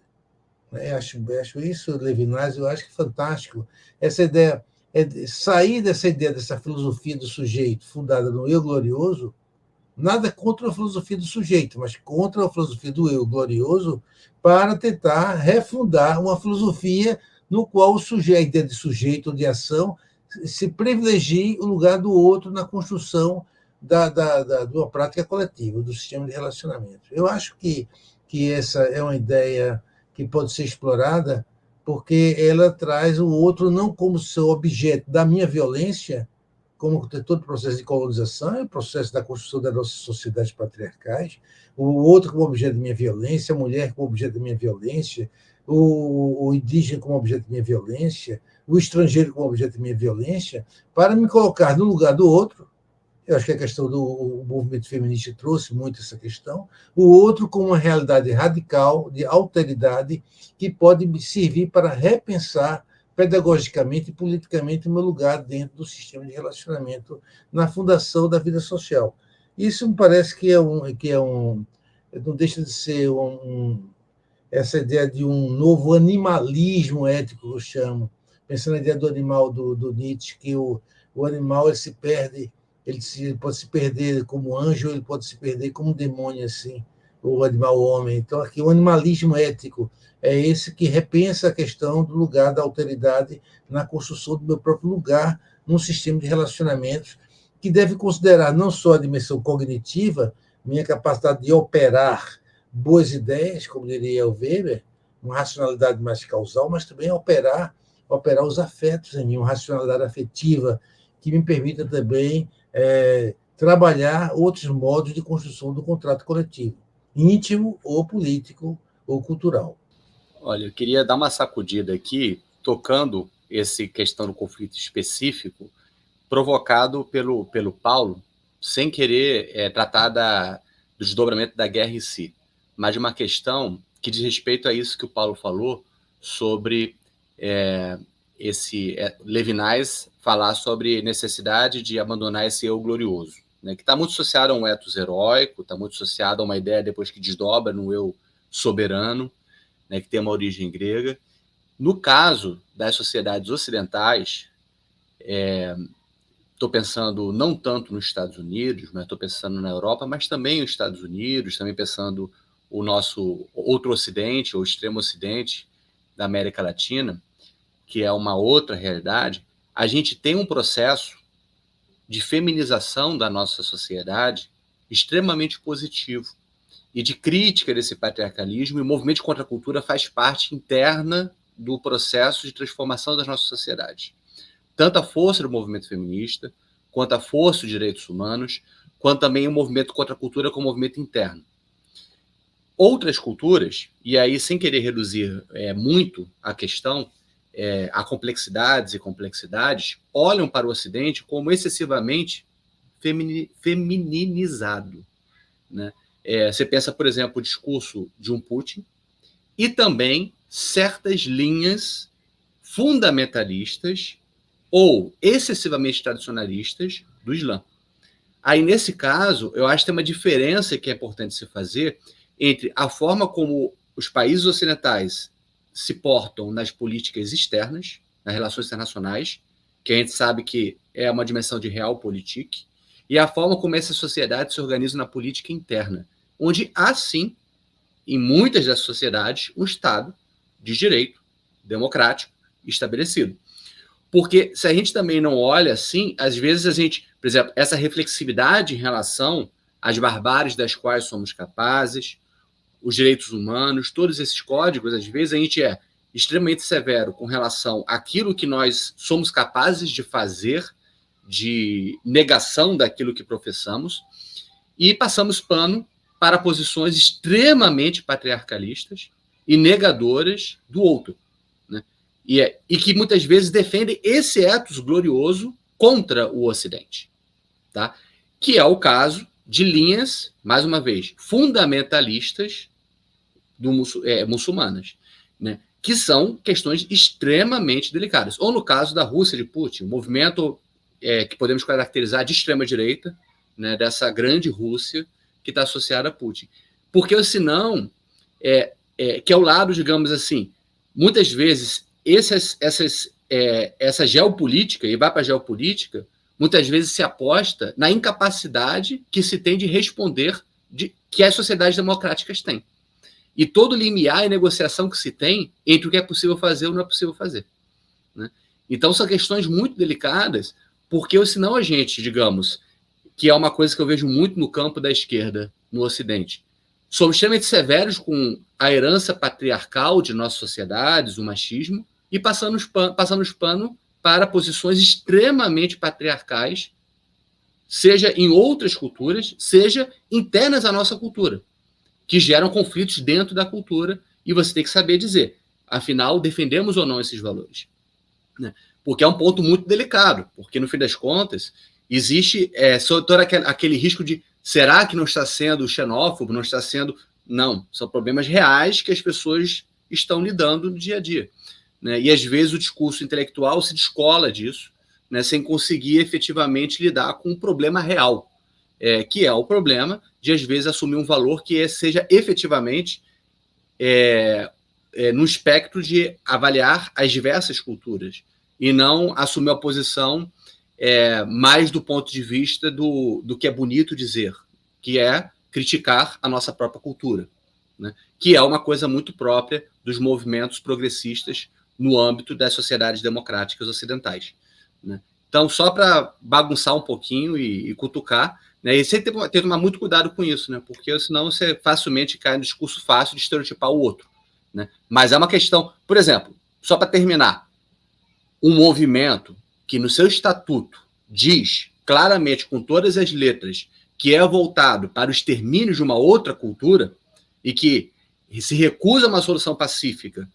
Acho isso, Levinas, eu acho que fantástico. Essa ideia, sair dessa ideia, dessa filosofia do sujeito fundada no eu glorioso, nada contra a filosofia do sujeito, mas contra a filosofia do eu glorioso, para tentar refundar uma filosofia no qual o sujeito, a ideia de sujeito ou de ação, se privilegie o lugar do outro na construção de uma prática coletiva, do sistema de relacionamento. Eu acho que essa é uma ideia que pode ser explorada porque ela traz o outro não como seu objeto da minha violência, como todo o processo de colonização, é o processo da construção das nossas sociedades patriarcais, o outro como objeto da minha violência, a mulher como objeto da minha violência, o indígena como objeto da minha violência, o estrangeiro como objeto da minha violência, para me colocar no lugar do outro. Eu acho que a questão do movimento feminista trouxe muito essa questão. O outro com uma realidade radical, de alteridade, que pode me servir para repensar pedagogicamente e politicamente o meu lugar dentro do sistema de relacionamento na fundação da vida social. Isso me parece que não deixa de ser essa ideia de um novo animalismo ético, que eu chamo, pensando na ideia do animal do Nietzsche, que o animal ele se perde, ele pode se perder como anjo, ele pode se perder como demônio, assim, o animal homem. Então, aqui, o animalismo ético é esse que repensa a questão do lugar da alteridade na construção do meu próprio lugar num sistema de relacionamentos que deve considerar não só a dimensão cognitiva, minha capacidade de operar boas ideias, como diria o Weber, uma racionalidade mais causal, mas também operar os afetos em mim, uma racionalidade afetiva que me permita também trabalhar outros modos de construção do contrato coletivo, íntimo ou político ou cultural. Olha, eu queria dar uma sacudida aqui, tocando essa questão do conflito específico, provocado pelo Paulo, sem querer tratar do desdobramento da guerra em si, mas de uma questão que diz respeito a isso que o Paulo falou sobre Levinas falar sobre necessidade de abandonar esse eu glorioso, né, que está muito associado a um ethos heróico, está muito associado a uma ideia depois que desdobra no eu soberano, né, que tem uma origem grega. No caso das sociedades ocidentais, estou pensando não tanto nos Estados Unidos, mas estou pensando na Europa, mas também nos Estados Unidos, também pensando o nosso outro ocidente, ou extremo ocidente da América Latina, que é uma outra realidade. A gente tem um processo de feminização da nossa sociedade extremamente positivo e de crítica desse patriarcalismo, e o movimento de contracultura faz parte interna do processo de transformação das nossas sociedades. Tanto a força do movimento feminista, quanto a força dos direitos humanos, quanto também o movimento contra a cultura como movimento interno. Outras culturas, e aí sem querer reduzir muito a questão, a complexidades e complexidades, olham para o Ocidente como excessivamente femininizado, né? Você pensa, por exemplo, o discurso de um Putin e também certas linhas fundamentalistas ou excessivamente tradicionalistas do Islã. Aí, nesse caso, eu acho que tem uma diferença que é importante se fazer entre a forma como os países ocidentais se portam nas políticas externas, nas relações internacionais, que a gente sabe que é uma dimensão de realpolitik, e a forma como essas sociedades se organizam na política interna, onde há, sim, em muitas dessas sociedades, um Estado de direito democrático estabelecido. Porque se a gente também não olha assim, às vezes a gente, por exemplo, essa reflexividade em relação às barbáries das quais somos capazes, os direitos humanos, todos esses códigos, às vezes a gente é extremamente severo com relação àquilo que nós somos capazes de fazer, de negação daquilo que professamos, e passamos pano para posições extremamente patriarcalistas e negadoras do outro, né? E que muitas vezes defendem esse ethos glorioso contra o Ocidente, tá? Que é o caso de linhas, mais uma vez, fundamentalistas muçulmanas, né? Que são questões extremamente delicadas. Ou no caso da Rússia de Putin, um movimento que podemos caracterizar de extrema-direita, né, dessa grande Rússia que está associada a Putin. Porque senão, que é o lado, digamos assim, muitas vezes essa geopolítica, e vai para a geopolítica, muitas vezes se aposta na incapacidade que se tem de responder que as sociedades democráticas têm. E todo limiar e negociação que se tem entre o que é possível fazer ou não é possível fazer, né? Então, são questões muito delicadas, porque senão a gente, digamos, que é uma coisa que eu vejo muito no campo da esquerda, no Ocidente, somos extremamente severos com a herança patriarcal de nossas sociedades, o machismo, e passamos pano para posições extremamente patriarcais, seja em outras culturas, seja internas à nossa cultura, que geram conflitos dentro da cultura, e você tem que saber dizer, afinal, defendemos ou não esses valores, né? Porque é um ponto muito delicado, porque, no fim das contas, existe todo aquele risco de, será que não está sendo xenófobo, não está sendo... Não, são problemas reais que as pessoas estão lidando no dia a dia, né? E, às vezes, o discurso intelectual se descola disso, né, sem conseguir efetivamente lidar com um problema real, que é o problema de, às vezes, assumir um valor que seja efetivamente no espectro de avaliar as diversas culturas, e não assumir a posição mais do ponto de vista do que é bonito dizer, que é criticar a nossa própria cultura, né? Que é uma coisa muito própria dos movimentos progressistas no âmbito das sociedades democráticas ocidentais, né? Então, só para bagunçar um pouquinho e cutucar, né? E sempre tem que tomar muito cuidado com isso, né? Porque senão você facilmente cai no discurso fácil de estereotipar o outro, né? Mas é uma questão, por exemplo, só para terminar, um movimento que no seu estatuto diz claramente, com todas as letras, que é voltado para o extermínio de uma outra cultura e que se recusa a uma solução pacífica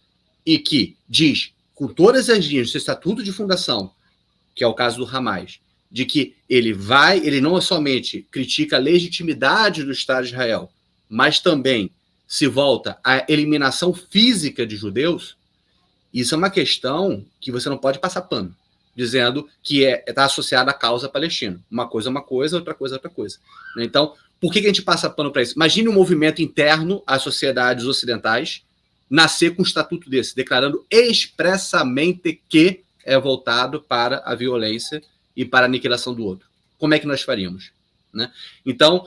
e que diz, com todas as linhas do seu estatuto de fundação, que é o caso do Hamas, de que ele não somente critica a legitimidade do Estado de Israel, mas também se volta à eliminação física de judeus, Isso é uma questão que você não pode passar pano, dizendo que está associada à causa palestina. Uma coisa é uma coisa, outra coisa é outra coisa. Então, por que a gente passa pano para isso? Imagine um movimento interno às sociedades ocidentais nascer com um estatuto desse, declarando expressamente que é voltado para a violência e para a aniquilação do outro. Como é que nós faríamos? Né? Então,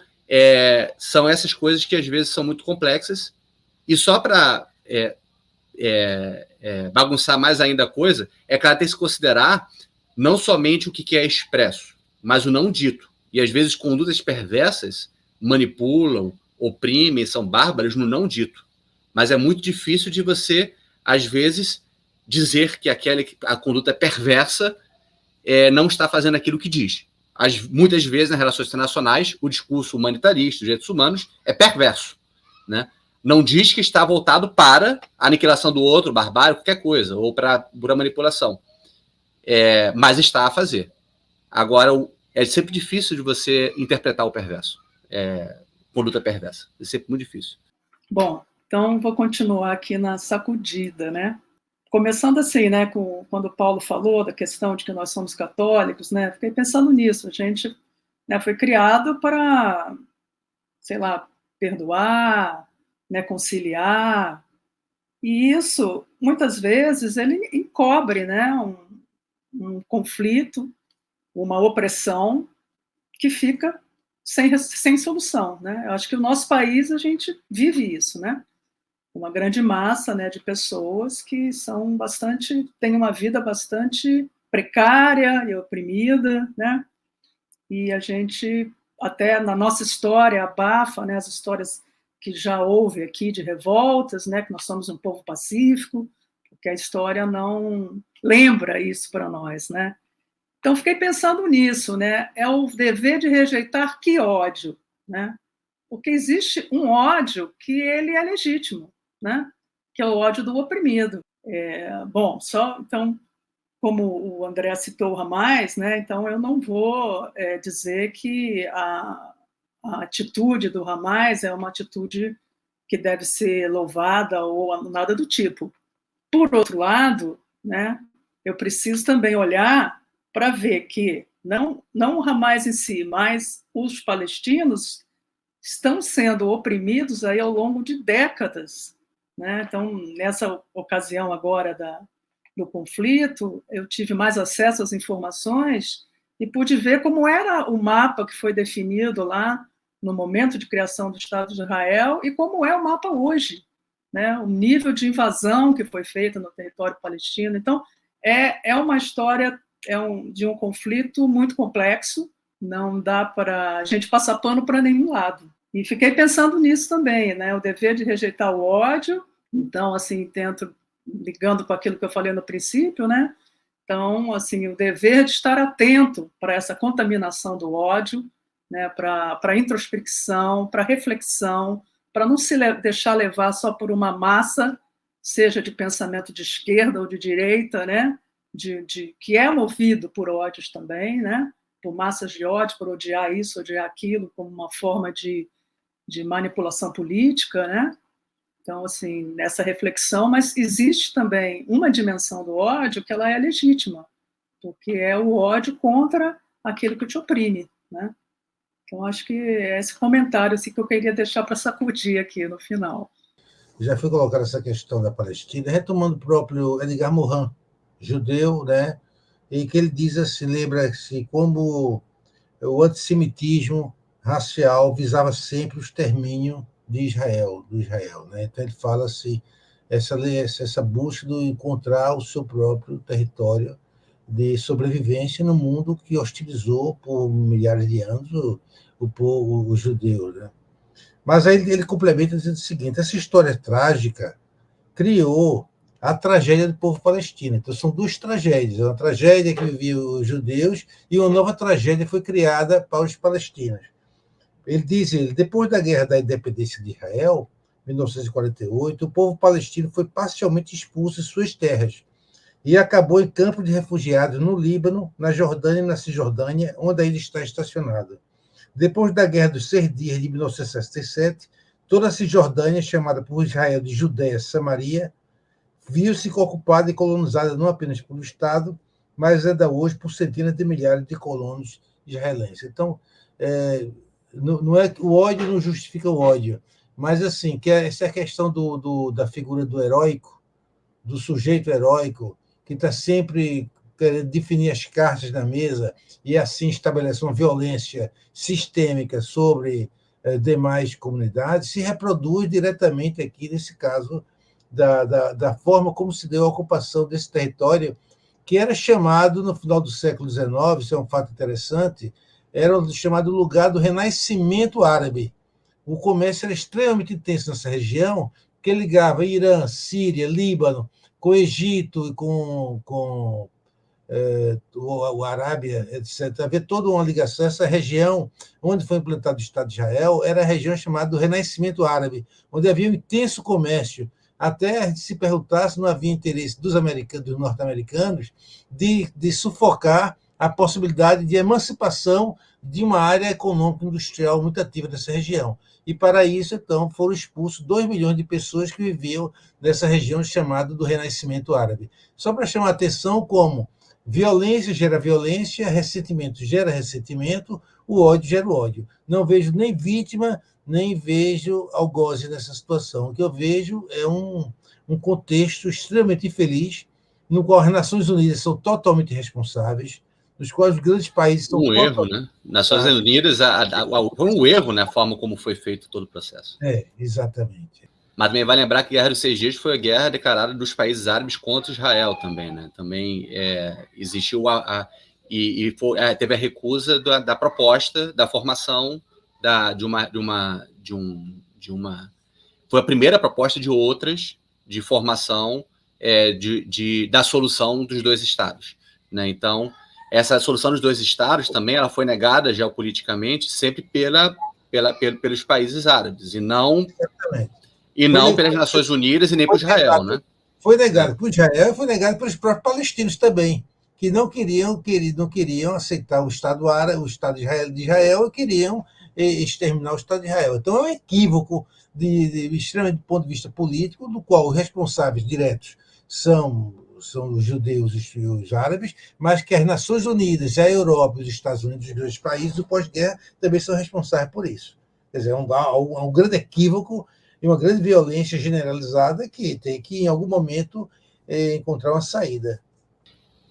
são essas coisas que às vezes são muito complexas, e só para bagunçar mais ainda a coisa, é claro, tem que se considerar não somente o que é expresso, mas o não dito. E às vezes condutas perversas manipulam, oprimem, são bárbaras no não dito. Mas é muito difícil de você, às vezes, dizer que a conduta é perversa não está fazendo aquilo que diz. Muitas vezes, nas relações internacionais, o discurso humanitarista, os direitos humanos, é perverso, né? Não diz que está voltado para a aniquilação do outro, barbárie, qualquer coisa, ou para pura manipulação. Mas está a fazer. Agora, é sempre difícil de você interpretar o perverso. Conduta perversa. É sempre muito difícil. Bom, então vou continuar aqui na sacudida, né? Começando assim, né, quando o Paulo falou da questão de que nós somos católicos, né, fiquei pensando nisso. A gente, né, foi criado para, sei lá, perdoar, né, conciliar, e isso, muitas vezes, ele encobre, né, um conflito, uma opressão que fica sem solução, né? Eu acho que o nosso país, a gente vive isso, né? Uma grande massa, né, de pessoas que têm uma vida bastante precária e oprimida, né? E a gente, até na nossa história, abafa, né, as histórias que já houve aqui de revoltas, né, que nós somos um povo pacífico, porque a história não lembra isso para nós, né? Então, fiquei pensando nisso, né? É o dever de rejeitar que ódio, né? Porque existe um ódio que ele é legítimo, né? Que é o ódio do oprimido. Então, como o André citou o Hamas, né? Então eu não vou dizer que a atitude do Hamas é uma atitude que deve ser louvada ou nada do tipo. Por outro lado, né? Eu preciso também olhar para ver que não o Hamas em si, mas os palestinos estão sendo oprimidos aí ao longo de décadas, né? Então, nessa ocasião agora do conflito, eu tive mais acesso às informações e pude ver como era o mapa que foi definido lá no momento de criação do Estado de Israel e como é o mapa hoje, né? O nível de invasão que foi feita no território palestino. Então, é uma história de um conflito muito complexo, não dá para a gente passar pano para nenhum lado. E fiquei pensando nisso também, né? O dever de rejeitar o ódio. Então, assim, ligando com aquilo que eu falei no princípio, né? Então, assim, o dever de estar atento para essa contaminação do ódio, né? Para a introspecção, para a reflexão, para não se deixar levar só por uma massa, seja de pensamento de esquerda ou de direita, né? Que é movido por ódios também, né? Por massas de ódio, por odiar isso, odiar aquilo, como uma forma de manipulação política, né? Então, assim, nessa reflexão, mas existe também uma dimensão do ódio que ela é legítima, porque é o ódio contra aquilo que te oprime, né? Então, acho que é esse comentário assim, que eu queria deixar para sacudir aqui no final. Já foi colocada essa questão da Palestina, retomando o próprio Edgar Morin, judeu, né? E que ele diz assim, lembra-se como o antissemitismo racial visava sempre o extermínio do Israel, né? Então ele fala assim, essa busca de encontrar o seu próprio território de sobrevivência no mundo que hostilizou por milhares de anos o povo judeu, né? Mas aí ele complementa dizendo o seguinte: essa história trágica criou a tragédia do povo palestino. Então, são duas tragédias. Uma tragédia que viviam os judeus e uma nova tragédia foi criada para os palestinos. Ele diz, depois da Guerra da Independência de Israel, 1948, o povo palestino foi parcialmente expulso de suas terras e acabou em campos de refugiados no Líbano, na Jordânia e na Cisjordânia, onde ainda está estacionado. Depois da Guerra dos 6 Dias de 1967, toda a Cisjordânia, chamada por Israel de Judéia Samaria, viu-se ocupada e colonizada não apenas pelo Estado, mas ainda hoje por centenas de milhares de colonos israelenses. Então, não é o ódio não justifica o ódio, mas assim que essa questão da figura do heróico, do sujeito heróico, que está sempre querendo definir as cartas na mesa e assim estabelecer uma violência sistêmica sobre demais comunidades, se reproduz diretamente aqui nesse caso da forma como se deu a ocupação desse território, que era chamado, no final do século XIX, isso é um fato interessante, era chamado lugar do Renascimento Árabe. O comércio era extremamente intenso nessa região, que ligava Irã, Síria, Líbano, com o Egito e com a Arábia, etc. Havia toda uma ligação. Essa região onde foi implantado o Estado de Israel era a região chamada do Renascimento Árabe, onde havia um intenso comércio, até se perguntar se não havia interesse dos norte-americanos de sufocar a possibilidade de emancipação de uma área econômica industrial muito ativa dessa região. E, para isso, então, foram expulsos 2 milhões de pessoas que viviam nessa região chamada do Renascimento Árabe. Só para chamar a atenção como violência gera violência, ressentimento gera ressentimento, o ódio gera o ódio. Não vejo nem vítima, nem vejo algoze nessa situação. O que eu vejo é um contexto extremamente infeliz, no qual as Nações Unidas são totalmente responsáveis, nos quais os grandes países estão erro, né? Nações Unidas foi um erro, né, a forma como foi feito todo o processo. Exatamente. Mas também vai lembrar que a Guerra dos 6 Dias foi a guerra declarada dos países árabes contra Israel também, né? Também existiu teve a recusa da proposta da formação foi a primeira proposta de outras de formação da solução dos dois estados, né? Então, essa solução dos dois estados também ela foi negada geopoliticamente sempre pelos países árabes e não pelas Nações Unidas e nem por Israel, né? Foi negado por Israel e foi negado pelos próprios palestinos também, que não queriam aceitar o Estado árabe, o Estado de Israel, e queriam exterminar o Estado de Israel. Então é um equívoco extremamente do ponto de vista político, do qual os responsáveis diretos são os judeus e os árabes, mas que as Nações Unidas, a Europa, os Estados Unidos, os grandes países do pós-guerra também são responsáveis por isso. Quer dizer, é um grande equívoco e uma grande violência generalizada que tem que, em algum momento, encontrar uma saída.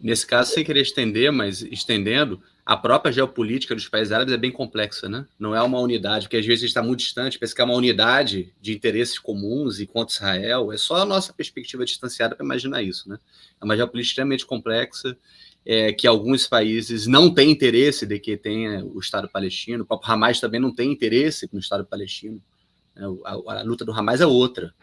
Nesse caso, sem querer estender, mas estendendo, a própria geopolítica dos países árabes é bem complexa, né? Não é uma unidade, porque às vezes está muito distante, pensa que é uma unidade de interesses comuns e contra Israel. É só a nossa perspectiva distanciada para imaginar isso, né? É uma geopolítica extremamente complexa, que alguns países não têm interesse de que tenha o Estado palestino. O próprio Hamas também não tem interesse no Estado palestino. A luta do Hamas é outra.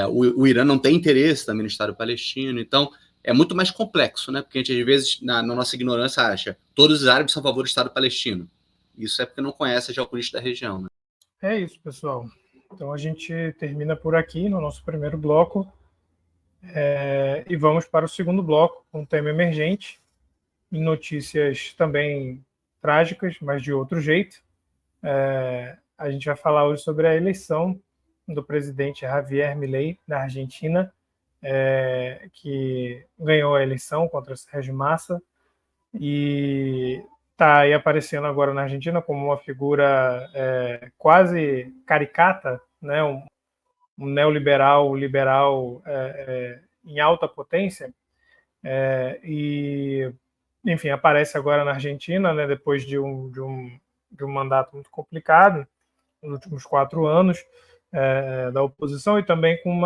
O Irã não tem interesse também no Estado palestino. Então, é muito mais complexo, né? Porque a gente, às vezes, na nossa ignorância, acha que todos os árabes são a favor do Estado palestino. Isso é porque não conhece a geopolítica da região, né? É isso, pessoal. Então, a gente termina por aqui no nosso primeiro bloco e vamos para o segundo bloco, com um tema emergente, em notícias também trágicas, mas de outro jeito. A gente vai falar hoje sobre a eleição do presidente Javier Milei, da Argentina, que ganhou a eleição contra Sérgio Massa e está aí aparecendo agora na Argentina como uma figura quase caricata, né? um neoliberal, liberal em alta potência, e, enfim, aparece agora na Argentina, né, depois de um mandato muito complicado, nos últimos 4 anos, da oposição, e também com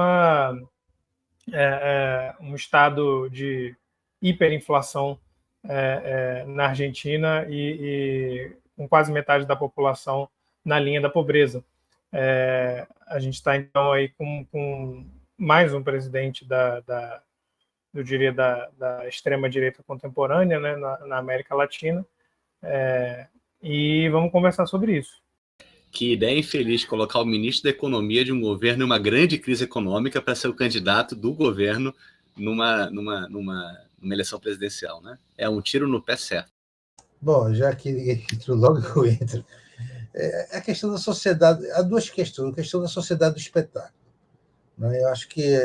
um estado de hiperinflação na Argentina e com quase metade da população na linha da pobreza. A gente está, então, aí com mais um presidente eu diria, da extrema-direita contemporânea, né, na América Latina, e vamos conversar sobre isso. Que ideia infeliz colocar o ministro da Economia de um governo em uma grande crise econômica para ser o candidato do governo numa eleição presidencial, né? É um tiro no pé certo. Bom, já que logo eu entro, a questão da sociedade, há duas questões. A questão da sociedade do espetáculo. né? Eu acho que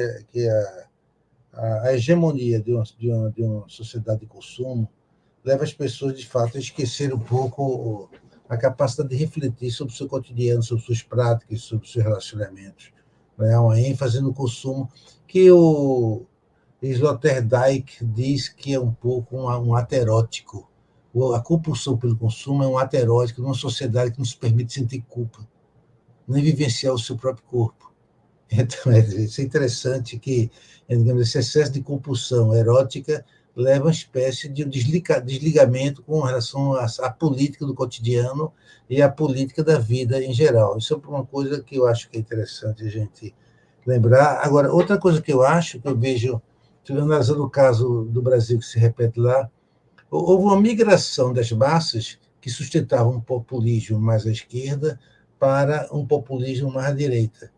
a hegemonia de uma sociedade de consumo leva as pessoas, de fato, a esquecer um pouco a capacidade de refletir sobre o seu cotidiano, sobre suas práticas, sobre os seus relacionamentos. Né? Há uma ênfase no consumo que o Sloterdijk diz que é um pouco um aterótico. A compulsão pelo consumo é um aterótico numa sociedade que não se permite sentir culpa, nem vivenciar o seu próprio corpo. Então, isso é interessante que, digamos, esse excesso de compulsão erótica leva a uma espécie de desligamento com relação à política do cotidiano e à política da vida em geral. Isso é uma coisa que eu acho que é interessante a gente lembrar. Agora, outra coisa que eu acho, que eu vejo, analisando o caso do Brasil que se repete lá, houve uma migração das massas que sustentavam um populismo mais à esquerda para um populismo mais à direita.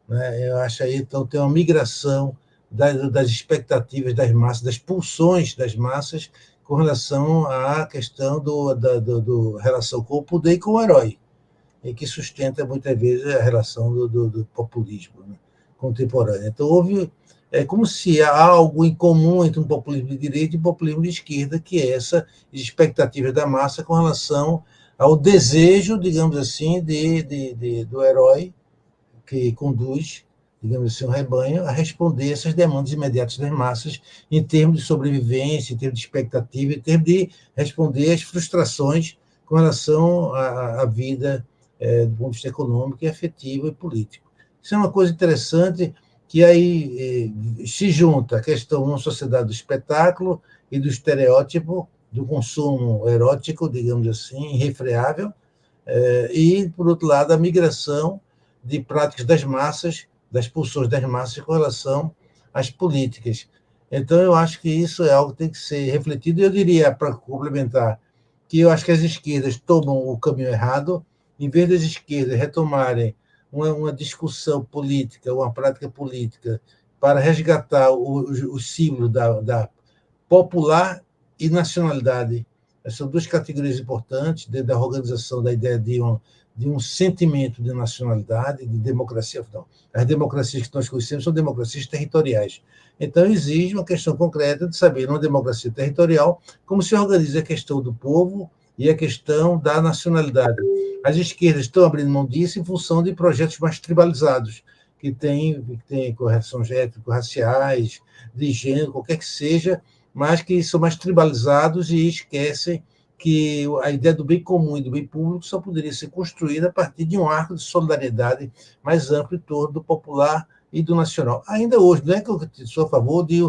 Né? Eu acho aí, então, tem uma migração das expectativas das massas, das pulsões das massas com relação à questão do relação com o poder e com o herói, e que sustenta muitas vezes a relação do populismo, né, contemporâneo. Então, é como se há algo em comum entre um populismo de direita e um populismo de esquerda, que é essa expectativa da massa com relação ao desejo, digamos assim, do herói que conduz, digamos assim, um rebanho a responder essas demandas imediatas das massas em termos de sobrevivência, em termos de expectativa, em termos de responder às frustrações com relação à vida do ponto de vista econômico, e afetivo e político. Isso é uma coisa interessante que aí se junta a questão de uma sociedade do espetáculo e do estereótipo, do consumo erótico, digamos assim, irrefreável, e, por outro lado, a migração de práticas das massas, das pulsões das massas com relação às políticas. Então, eu acho que isso é algo que tem que ser refletido. Eu diria, para complementar, que eu acho que as esquerdas tomam o caminho errado, em vez das esquerdas retomarem uma discussão política, uma prática política, para resgatar os símbolos da popular e nacionalidade. Essas são duas categorias importantes dentro da organização da ideia de um sentimento de nacionalidade, de democracia. Não. As democracias que nós conhecemos são democracias territoriais. Então, exige uma questão concreta de saber, numa democracia territorial, como se organiza a questão do povo e a questão da nacionalidade. As esquerdas estão abrindo mão disso em função de projetos mais tribalizados, que têm correções étnico-raciais, de gênero, qualquer que seja, mas que são mais tribalizados e esquecem que a ideia do bem comum e do bem público só poderia ser construída a partir de um arco de solidariedade mais amplo em torno do popular e do nacional. Ainda hoje, não é que eu sou a favor de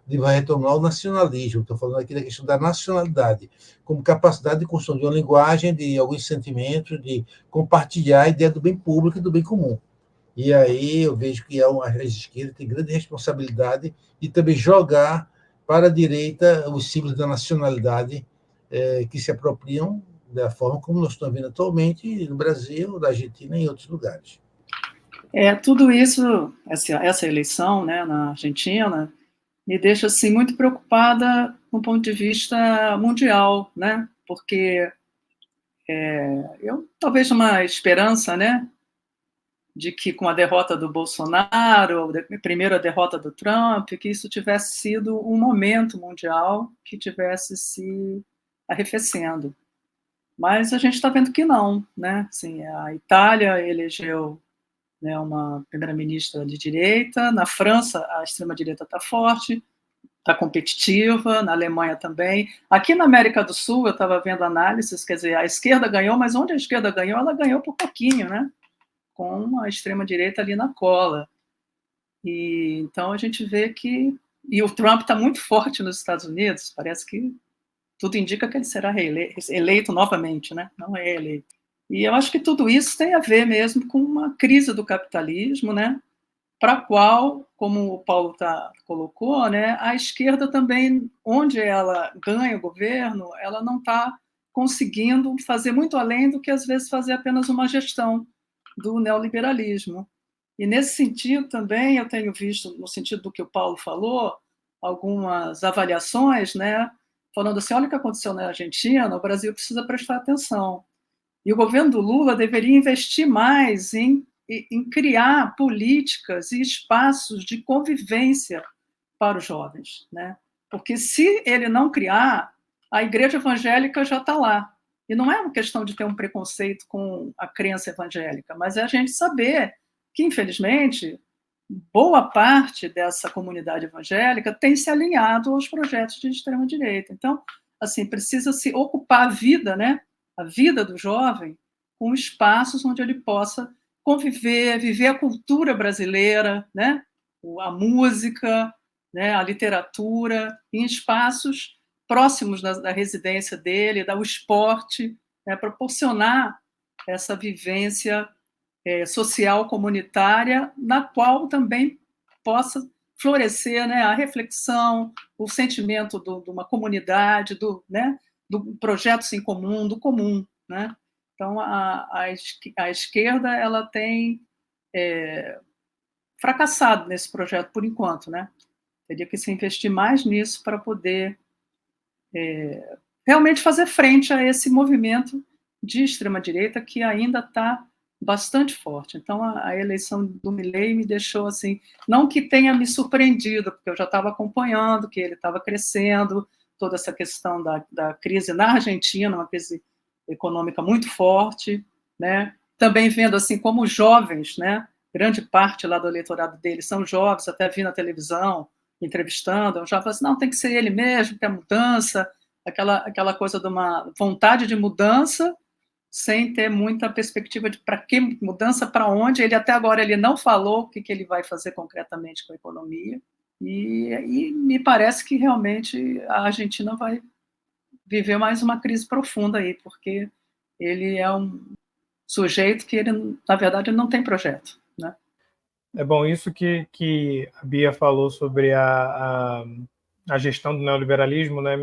retomar o nacionalismo, estou falando aqui da questão da nacionalidade, como capacidade de construir uma linguagem, de alguns sentimentos, de compartilhar a ideia do bem público e do bem comum. E aí eu vejo que as esquerdas têm grande responsabilidade de também jogar para a direita os símbolos da nacionalidade que se apropriam da forma como nós estamos vendo atualmente no Brasil, na Argentina e em outros lugares. Tudo isso, essa eleição, né, na Argentina, me deixa assim, muito preocupada do ponto de vista mundial, né, porque eu talvez uma esperança, né, de que com a derrota do Bolsonaro, primeiro a derrota do Trump, que isso tivesse sido um momento mundial que tivesse se arrefecendo. Mas a gente está vendo que não, né? Assim, a Itália elegeu, né, uma primeira-ministra de direita, na França a extrema-direita está forte, está competitiva, na Alemanha também. Aqui na América do Sul, eu estava vendo análises, quer dizer, a esquerda ganhou, mas onde a esquerda ganhou, ela ganhou por pouquinho, né? Com a extrema-direita ali na cola. E então a gente vê que... E o Trump está muito forte nos Estados Unidos, parece que tudo indica que ele será eleito novamente, né? Não é eleito. E eu acho que tudo isso tem a ver mesmo com uma crise do capitalismo, né? Para a qual, como o Paulo colocou, né, a esquerda também, onde ela ganha o governo, ela não está conseguindo fazer muito além do que, às vezes, fazer apenas uma gestão do neoliberalismo. E, nesse sentido, também, eu tenho visto, no sentido do que o Paulo falou, algumas avaliações, né, falando assim, olha o que aconteceu na Argentina, o Brasil precisa prestar atenção. E o governo do Lula deveria investir mais em em criar políticas e espaços de convivência para os jovens, né? Porque se ele não criar, a igreja evangélica já está lá. E não é uma questão de ter um preconceito com a crença evangélica, mas é a gente saber que, infelizmente, boa parte dessa comunidade evangélica tem se alinhado aos projetos de extrema-direita. Então, assim, precisa se ocupar a vida, né? A vida do jovem com espaços onde ele possa conviver, viver a cultura brasileira, né? A música, né? A literatura, em espaços próximos da residência dele, o esporte, né? Proporcionar essa vivência social comunitária, na qual também possa florescer, né, a reflexão, o sentimento de uma comunidade, né, do projetos em comum, do comum, né? Então, a esquerda ela tem fracassado nesse projeto por enquanto, né? Teria que se investir mais nisso para poder realmente fazer frente a esse movimento de extrema-direita que ainda está bastante forte. Então, a eleição do Milei me deixou assim, não que tenha me surpreendido, porque eu já estava acompanhando que ele estava crescendo, toda essa questão da crise na Argentina, uma crise econômica muito forte, né? Também vendo assim como os jovens, né? Grande parte lá do eleitorado dele são jovens, até vi na televisão, entrevistando, eu já falei assim, não, tem que ser ele mesmo, que é mudança, aquela coisa de uma vontade de mudança, sem ter muita perspectiva de para que mudança, para onde. Ele até agora ele não falou o que ele vai fazer concretamente com a economia, e me parece que realmente a Argentina vai viver mais uma crise profunda aí, porque ele é um sujeito que ele, na verdade, ele não tem projeto, né? É bom, isso que a Bia falou sobre a gestão do neoliberalismo, né,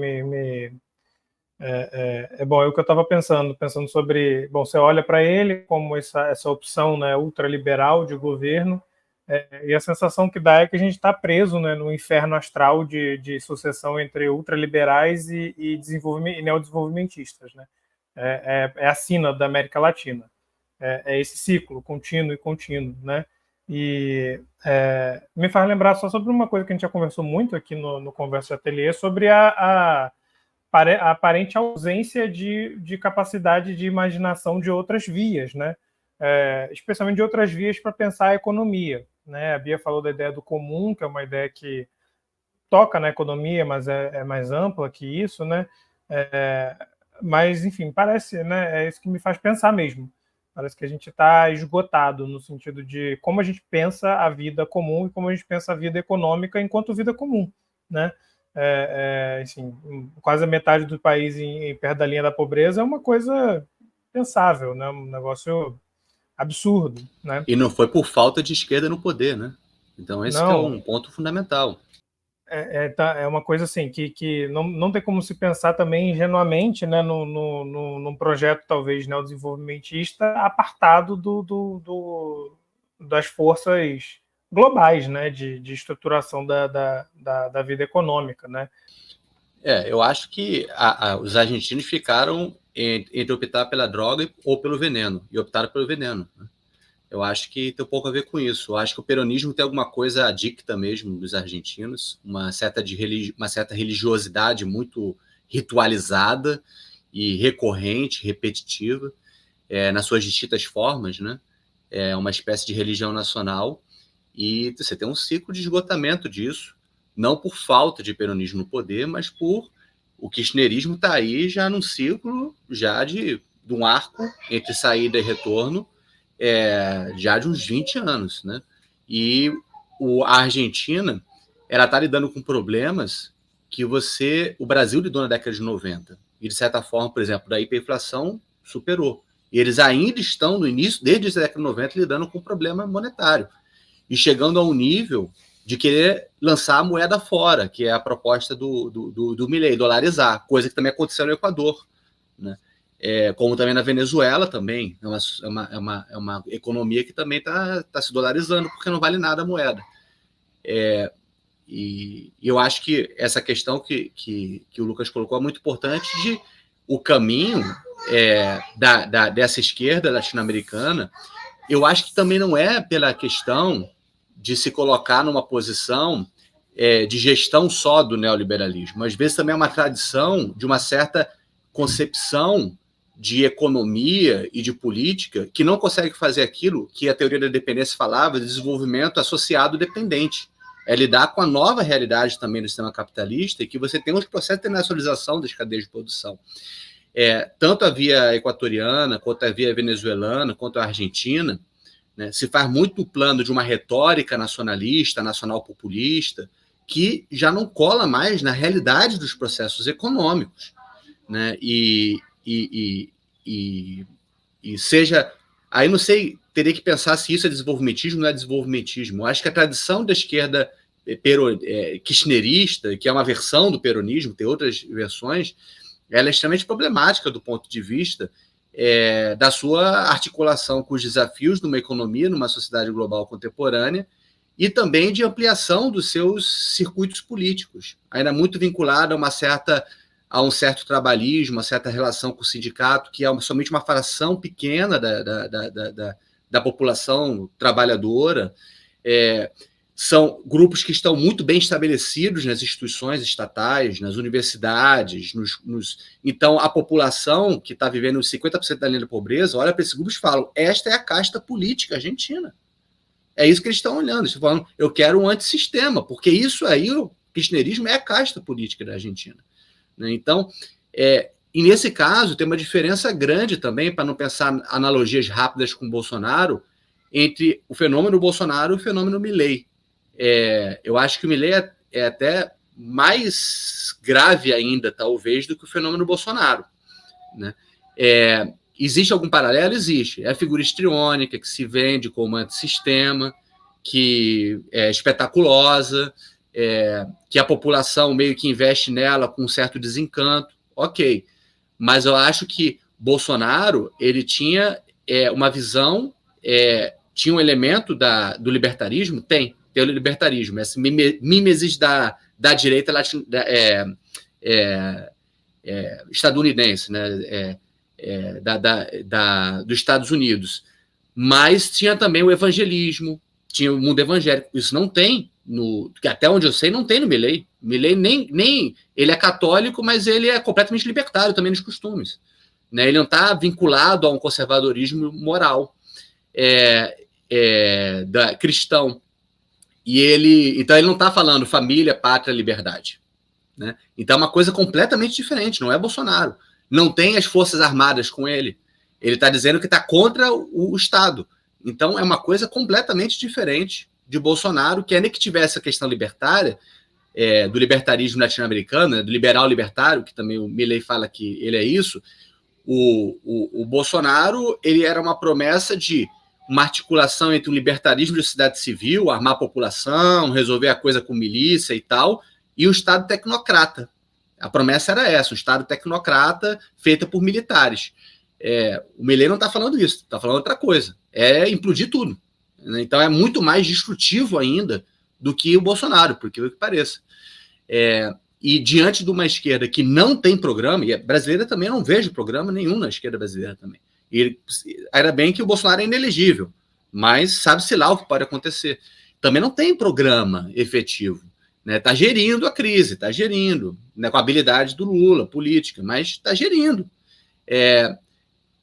é bom, é o que eu estava pensando sobre, bom, você olha para ele como essa opção, né, ultraliberal de governo, e a sensação que dá é que a gente está preso, né, no inferno astral de sucessão entre ultraliberais e neodesenvolvimentistas, né? É a sina da América Latina, é esse ciclo contínuo, né? E me faz lembrar só sobre uma coisa que a gente já conversou muito aqui no Conversa de Ateliê, sobre a aparente ausência de capacidade de imaginação de outras vias, né? Especialmente de outras vias para pensar a economia, né? A Bia falou da ideia do comum, que é uma ideia que toca na economia, mas é mais ampla que isso, né? Mas, enfim, parece, né? É isso que me faz pensar mesmo. Parece que a gente está esgotado no sentido de como a gente pensa a vida comum e como a gente pensa a vida econômica enquanto vida comum, né? Assim, quase a metade do país perto da linha da pobreza é uma coisa pensável, né? Um negócio absurdo, né? E não foi por falta de esquerda no poder, né? Então esse que é um ponto fundamental. É uma coisa assim que não tem como se pensar também ingenuamente, né, num projeto talvez neodesenvolvimentista apartado das forças globais, né, de estruturação da vida econômica, né? Eu acho que os argentinos ficaram entre optar pela droga ou pelo veneno, e optaram pelo veneno, né? Eu acho que tem um pouco a ver com isso. Eu acho que o peronismo tem alguma coisa adicta mesmo dos argentinos, uma certa religiosidade muito ritualizada e recorrente, repetitiva, nas suas distintas formas, né? É uma espécie de religião nacional, e você tem um ciclo de esgotamento disso, não por falta de peronismo no poder, mas por o kirchnerismo está aí já num ciclo já de um arco entre saída e retorno, já de uns 20 anos, né? E a Argentina, ela está lidando com problemas que o Brasil lidou na década de 90. E, de certa forma, por exemplo, da hiperinflação superou. E eles ainda estão, no início, desde a década de 90, lidando com o problema monetário. E chegando a um nível de querer lançar a moeda fora, que é a proposta do Milei, dolarizar, coisa que também aconteceu no Equador, né? Como também na Venezuela também, é uma economia que também está se dolarizando, porque não vale nada a moeda. E eu acho que essa questão que o Lucas colocou é muito importante, de o caminho dessa esquerda latino-americana eu acho que também não é pela questão de se colocar numa posição de gestão só do neoliberalismo. Às vezes também é uma tradição de uma certa concepção de economia e de política que não consegue fazer aquilo que a teoria da dependência falava, de desenvolvimento associado dependente. É lidar com a nova realidade também do sistema capitalista e que você tem os processos de internacionalização das cadeias de produção. Tanto a via equatoriana, quanto a via venezuelana, quanto a argentina, né, se faz muito o plano de uma retórica nacionalista, nacional populista, que já não cola mais na realidade dos processos econômicos, né? E seja... Aí não sei, teria que pensar se isso é desenvolvimentismo ou não é desenvolvimentismo. Eu acho que a tradição da esquerda kirchnerista, que é uma versão do peronismo, tem outras versões, ela é extremamente problemática do ponto de vista da sua articulação com os desafios de uma economia numa sociedade global contemporânea e também de ampliação dos seus circuitos políticos, ainda muito vinculada a um certo trabalhismo, uma certa relação com o sindicato, que é somente uma fração pequena da população trabalhadora. São grupos que estão muito bem estabelecidos nas instituições estatais, nas universidades. Então, a população que está vivendo os 50% da linha da pobreza olha para esses grupos e fala: esta é a casta política argentina. É isso que eles estão olhando. Eles estão falando: eu quero um antissistema, porque isso aí, o kirchnerismo, é a casta política da Argentina. Então, e nesse caso, tem uma diferença grande também, para não pensar analogias rápidas com o Bolsonaro, entre o fenômeno Bolsonaro e o fenômeno Milei. Eu acho que o Milei é até mais grave ainda, talvez, do que o fenômeno Bolsonaro, né? Existe algum paralelo? Existe. É a figura histriônica que se vende como antissistema, que é espetaculosa, que a população meio que investe nela com um certo desencanto. Ok. Mas eu acho que Bolsonaro, ele tinha uma visão, tinha um elemento do libertarismo, tem o libertarismo, essa mimesis da direita estadunidense, né? Dos Estados Unidos. Mas tinha também o evangelismo, tinha o mundo evangélico. Isso não tem, até onde eu sei, não tem no Milei. Milei nem ele é católico, mas ele é completamente libertário também nos costumes, né? Ele não está vinculado a um conservadorismo moral cristão. Então ele não está falando família, pátria, liberdade, né? Então é uma coisa completamente diferente, não é Bolsonaro. Não tem as Forças Armadas com ele. Ele está dizendo que está contra o Estado. Então é uma coisa completamente diferente de Bolsonaro, que ainda que tivesse a questão libertária, do libertarismo latino-americano, né, do liberal libertário, que também o Milei fala que ele é isso, o Bolsonaro, ele era uma promessa de uma articulação entre o libertarismo e a sociedade civil, armar a população, resolver a coisa com milícia e tal, e o Estado tecnocrata. A promessa era essa, o Estado tecnocrata feita por militares. O Milei não está falando isso, está falando outra coisa. É implodir tudo. Então é muito mais destrutivo ainda do que o Bolsonaro, por que pareça. E diante de uma esquerda que não tem programa, e a brasileira também não vejo programa nenhum na esquerda brasileira também. E ainda bem que o Bolsonaro é inelegível, mas sabe-se lá o que pode acontecer. Também não tem programa efetivo. Está gerindo a crise, está gerindo, né, com a habilidade do Lula, política, mas está gerindo.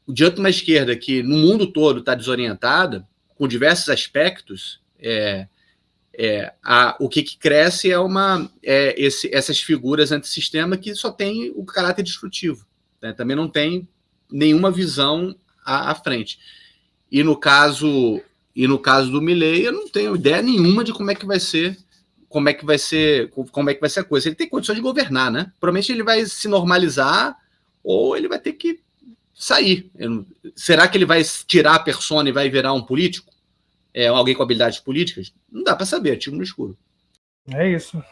Diante de uma esquerda que no mundo todo está desorientada, com diversos aspectos, o que cresce essas figuras antissistema que só tem o caráter destrutivo, né? Também não tem nenhuma visão à frente. E no caso do Milei, eu não tenho ideia nenhuma de como é que vai ser a coisa. Ele tem condições de governar, né? Provavelmente ele vai se normalizar ou ele vai ter que sair. Será que ele vai tirar a persona e vai virar um político? Alguém com habilidades políticas? Não dá para saber, tiro no escuro. É isso.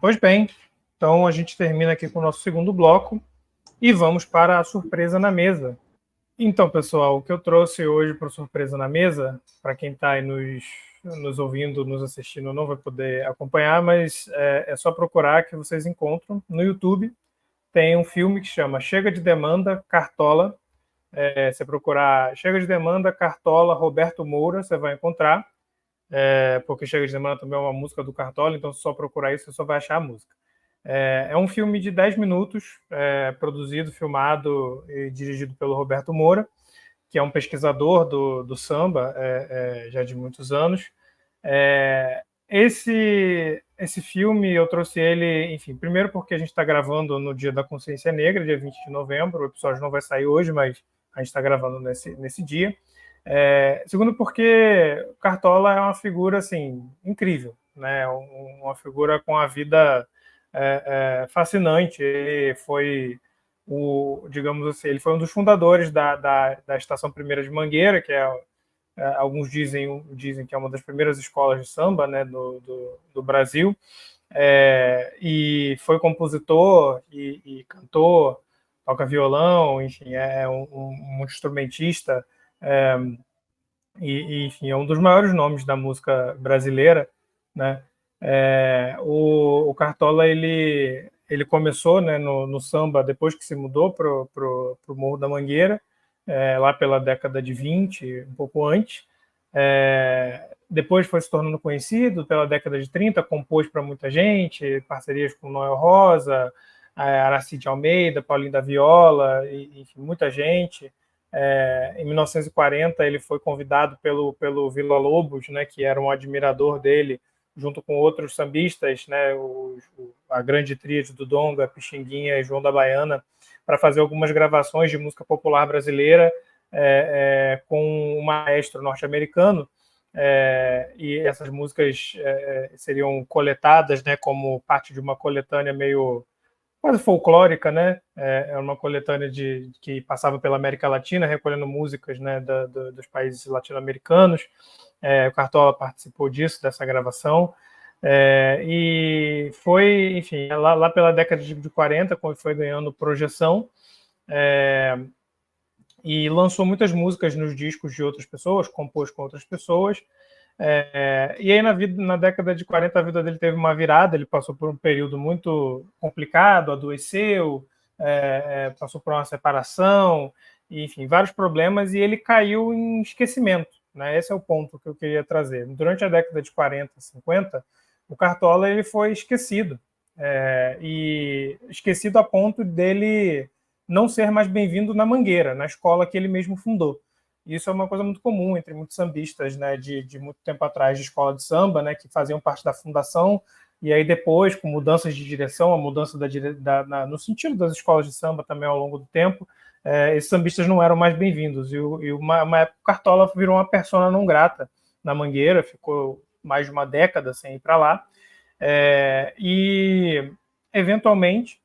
Pois bem, então a gente termina aqui com o nosso segundo bloco e vamos para a surpresa na mesa. Então, pessoal, o que eu trouxe hoje para a surpresa na mesa, para quem está aí nos ouvindo, nos assistindo, não vai poder acompanhar, mas é só procurar que vocês encontram no YouTube. Tem um filme que chama Chega de Demanda, Cartola, você procurar Chega de Demanda, Cartola, Roberto Moura, você vai encontrar, porque Chega de Demanda também é uma música do Cartola, então se só procurar isso, você só vai achar a música. É um filme de 10 minutos, produzido, filmado e dirigido pelo Roberto Moura, que é um pesquisador do samba, já de muitos anos. Esse filme, eu trouxe ele, enfim, primeiro porque a gente está gravando no Dia da Consciência Negra, dia 20 de novembro, o episódio não vai sair hoje, mas a gente está gravando nesse dia. Segundo porque o Cartola é uma figura, assim, incrível, né? Uma figura com a vida fascinante. Ele foi digamos assim, ele foi um dos fundadores da Estação Primeira de Mangueira, que alguns dizem que é uma das primeiras escolas de samba, né, do Brasil, e foi compositor e cantor, toca violão, enfim, é um instrumentista, enfim, é um dos maiores nomes da música brasileira, né? O Cartola ele começou, né, no samba depois que se mudou pro Morro da Mangueira, lá pela década de 20, um pouco antes. Depois foi se tornando conhecido pela década de 30, compôs para muita gente, parcerias com Noel Rosa, Aracide Almeida, Paulinho da Viola, enfim, muita gente. Em 1940 ele foi convidado pelo Vila Lobos, né, que era um admirador dele, junto com outros sambistas, né, a grande tríade do Donga, Pixinguinha e João da Baiana, para fazer algumas gravações de música popular brasileira com um maestro norte-americano, e essas músicas seriam coletadas, né, como parte de uma coletânea meio quase folclórica, né? É uma coletânea que passava pela América Latina, recolhendo músicas, né, dos países latino-americanos. O Cartola participou dessa gravação. E foi, enfim, lá pela década de 40, quando foi ganhando projeção, e lançou muitas músicas nos discos de outras pessoas, compôs com outras pessoas. E aí, na década de 40, a vida dele teve uma virada, ele passou por um período muito complicado, adoeceu, passou por uma separação, enfim, vários problemas, e ele caiu em esquecimento, né? Esse é o ponto que eu queria trazer. Durante a década de 40, 50, o Cartola ele foi esquecido, e esquecido a ponto dele não ser mais bem-vindo na Mangueira, na escola que ele mesmo fundou. Isso é uma coisa muito comum entre muitos sambistas, né, de muito tempo atrás, de escola de samba, né, que faziam parte da fundação, e aí depois, com mudanças de direção, a mudança no sentido das escolas de samba também ao longo do tempo, esses sambistas não eram mais bem-vindos. E uma época o Cartola virou uma persona não grata na Mangueira, ficou mais de uma década sem ir para lá, e eventualmente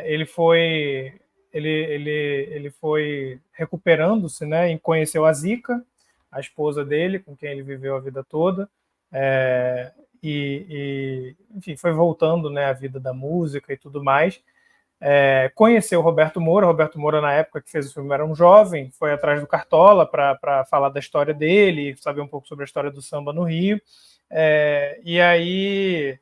ele foi recuperando-se, né, e conheceu a Zica, a esposa dele, com quem ele viveu a vida toda, enfim, foi voltando, né, à vida da música e tudo mais. Conheceu o Roberto Moura, na época que fez o filme, era um jovem, foi atrás do Cartola para falar da história dele, saber um pouco sobre a história do samba no Rio, e aí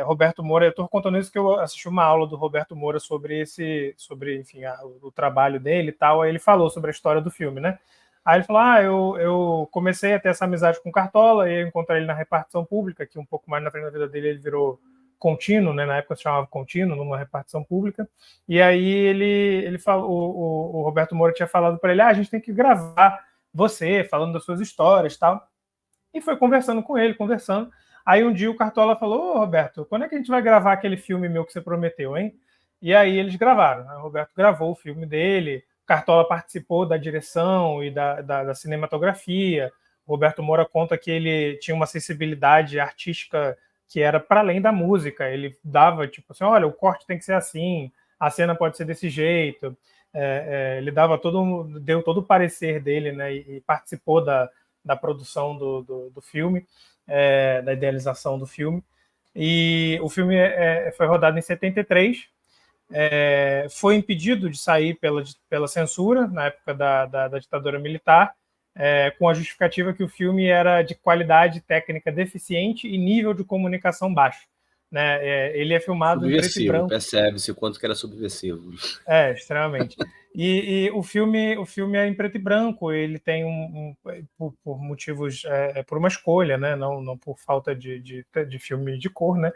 Roberto Moura, eu estou contando isso que eu assisti uma aula do Roberto Moura sobre enfim, o trabalho dele e tal, aí ele falou sobre a história do filme, né? Aí ele falou, eu comecei a ter essa amizade com o Cartola, e eu encontrei ele na repartição pública, que um pouco mais na frente da vida dele ele virou contínuo, né? Na época se chamava contínuo, numa repartição pública, e aí ele falou, o Roberto Moura tinha falado para ele, a gente tem que gravar você, falando das suas histórias e tal, e foi conversando. Aí um dia o Cartola falou, Roberto, quando é que a gente vai gravar aquele filme meu que você prometeu, hein? E aí eles gravaram, né? O Roberto gravou o filme dele, o Cartola participou da direção e da cinematografia. O Roberto Moura conta que ele tinha uma sensibilidade artística que era para além da música. Ele dava, tipo assim, olha, o corte tem que ser assim, a cena pode ser desse jeito. Ele deu todo o parecer dele, né? E participou da produção do filme. Da idealização do filme. E o filme foi rodado em 73, foi impedido de sair pela censura na época da ditadura militar, com a justificativa que o filme era de qualidade técnica deficiente e nível de comunicação baixo, né? Ele é filmado em preto e branco. Percebe-se o quanto que era subversivo. Extremamente. E o filme é em preto e branco. Ele tem por motivos, por uma escolha, né? Não por falta de filme de cor, né?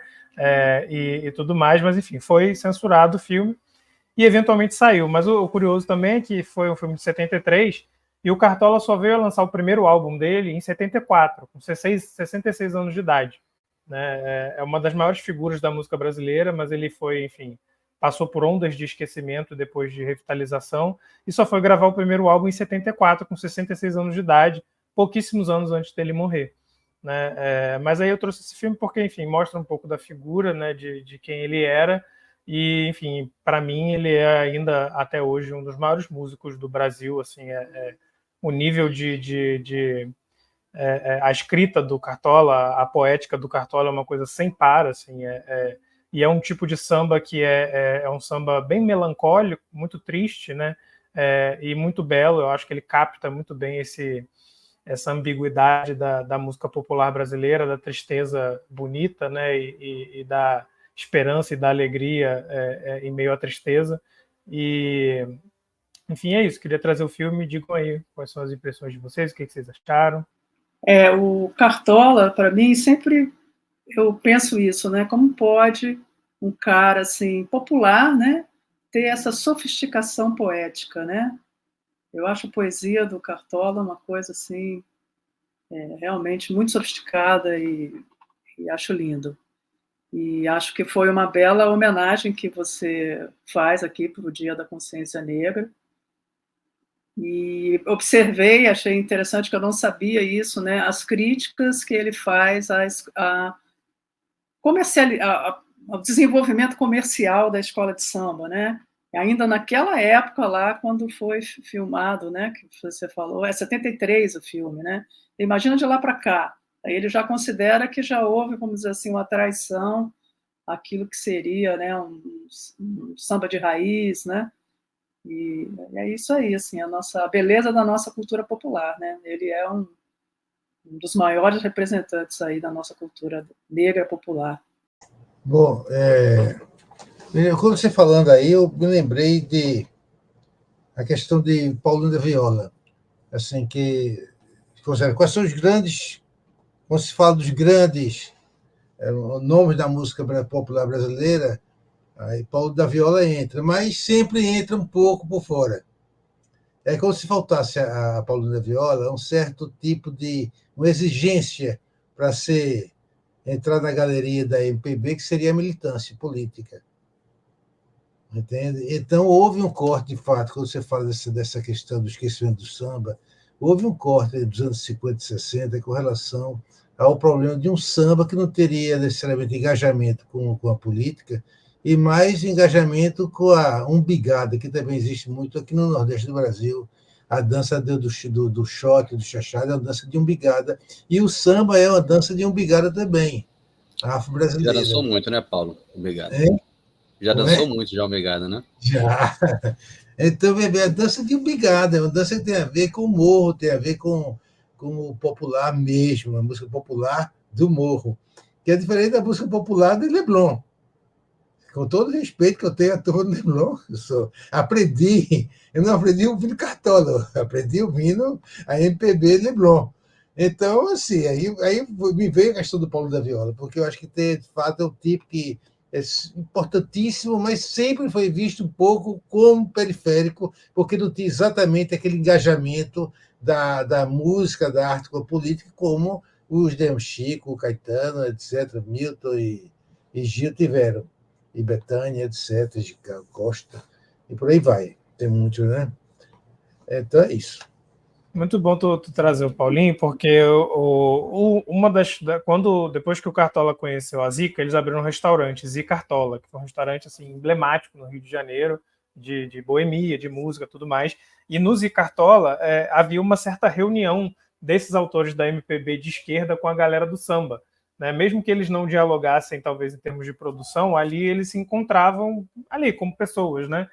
E tudo mais, mas enfim, foi censurado o filme e eventualmente saiu. Mas o curioso também é que foi um filme de 73 e o Cartola só veio a lançar o primeiro álbum dele em 74, com 66 anos de idade. Né? É uma das maiores figuras da música brasileira, mas ele foi, enfim, passou por ondas de esquecimento depois de revitalização e só foi gravar o primeiro álbum em 74, com 66 anos de idade, pouquíssimos anos antes dele morrer. Né? Mas aí eu trouxe esse filme porque, enfim, mostra um pouco da figura, né, de quem ele era e, enfim, para mim ele é ainda até hoje um dos maiores músicos do Brasil. Assim, o nível a escrita do Cartola, a poética do Cartola é uma coisa sem par, assim, e é um tipo de samba que é um samba bem melancólico, muito triste, né? E muito belo. Eu acho que ele capta muito bem essa ambiguidade da música popular brasileira, da tristeza bonita, né? E da esperança e da alegria em meio à tristeza. E, enfim, é isso. Queria trazer o filme. Digam aí quais são as impressões de vocês, o que vocês acharam. O Cartola, para mim, sempre eu penso isso, né? Como pode um cara assim popular, né, ter essa sofisticação poética, né? Eu acho a poesia do Cartola uma coisa assim realmente muito sofisticada e acho lindo. E acho que foi uma bela homenagem que você faz aqui para o Dia da Consciência Negra. E observei, achei interessante que eu não sabia isso, né? As críticas que ele faz ao desenvolvimento comercial da escola de samba, né? Ainda naquela época lá, quando foi filmado, né? Que você falou, 73 o filme, né? Imagina de lá para cá. Aí ele já considera que já houve, vamos dizer assim, uma traição àquilo que seria, né? Um samba de raiz, né? E é isso aí, assim, a beleza da nossa cultura popular, né? Ele é um dos maiores representantes aí da nossa cultura negra popular. Bom, quando você falando aí, eu me lembrei de a questão de Paulinho da Viola, assim, quais são os grandes, quando se fala dos grandes nomes da música popular brasileira, aí Paulo da Viola entra, mas sempre entra um pouco por fora. É como se faltasse a Paulo da Viola um certo tipo de uma exigência para entrar na galeria da MPB, que seria a militância política. Entende? Então, houve um corte, de fato, quando você fala dessa questão do esquecimento do samba, houve um corte dos anos 50 e 60 com relação ao problema de um samba que não teria necessariamente engajamento com a política, e mais engajamento com a umbigada, que também existe muito aqui no Nordeste do Brasil. A dança do shot, do chachado, é uma dança de umbigada, e o samba é uma dança de umbigada também, afro-brasileira. Já dançou muito, né, Paulo? Obrigado. Já Não dançou muito, já obrigado, né? Já. Então, bebê, a dança de umbigada, é uma dança que tem a ver com o morro, tem a ver com o popular mesmo, a música popular do morro, que é diferente da música popular de Leblon. Com todo o respeito que eu tenho a turma do Leblon, eu não aprendi ouvindo Cartola, eu aprendi ouvindo a MPB Leblon. Então, assim, aí me veio a questão do Paulo da Viola, porque eu acho que, de fato, é um tipo que é importantíssimo, mas sempre foi visto um pouco como periférico, porque não tinha exatamente aquele engajamento da música, da arte com a política, como os de Chico, Caetano, etc., Milton e Gil tiveram, e Bethânia, etc., Gica Costa, e por aí vai. Tem muito, né? Então é isso. Muito bom tu trazer o Paulinho, porque depois que o Cartola conheceu a Zica, eles abriram um restaurante, Zica Cartola, que foi um restaurante assim, emblemático no Rio de Janeiro, de boemia, de música, tudo mais. E no Zica Cartola havia uma certa reunião desses autores da MPB de esquerda com a galera do samba. Né? Mesmo que eles não dialogassem, talvez, em termos de produção, ali eles se encontravam ali como pessoas, né?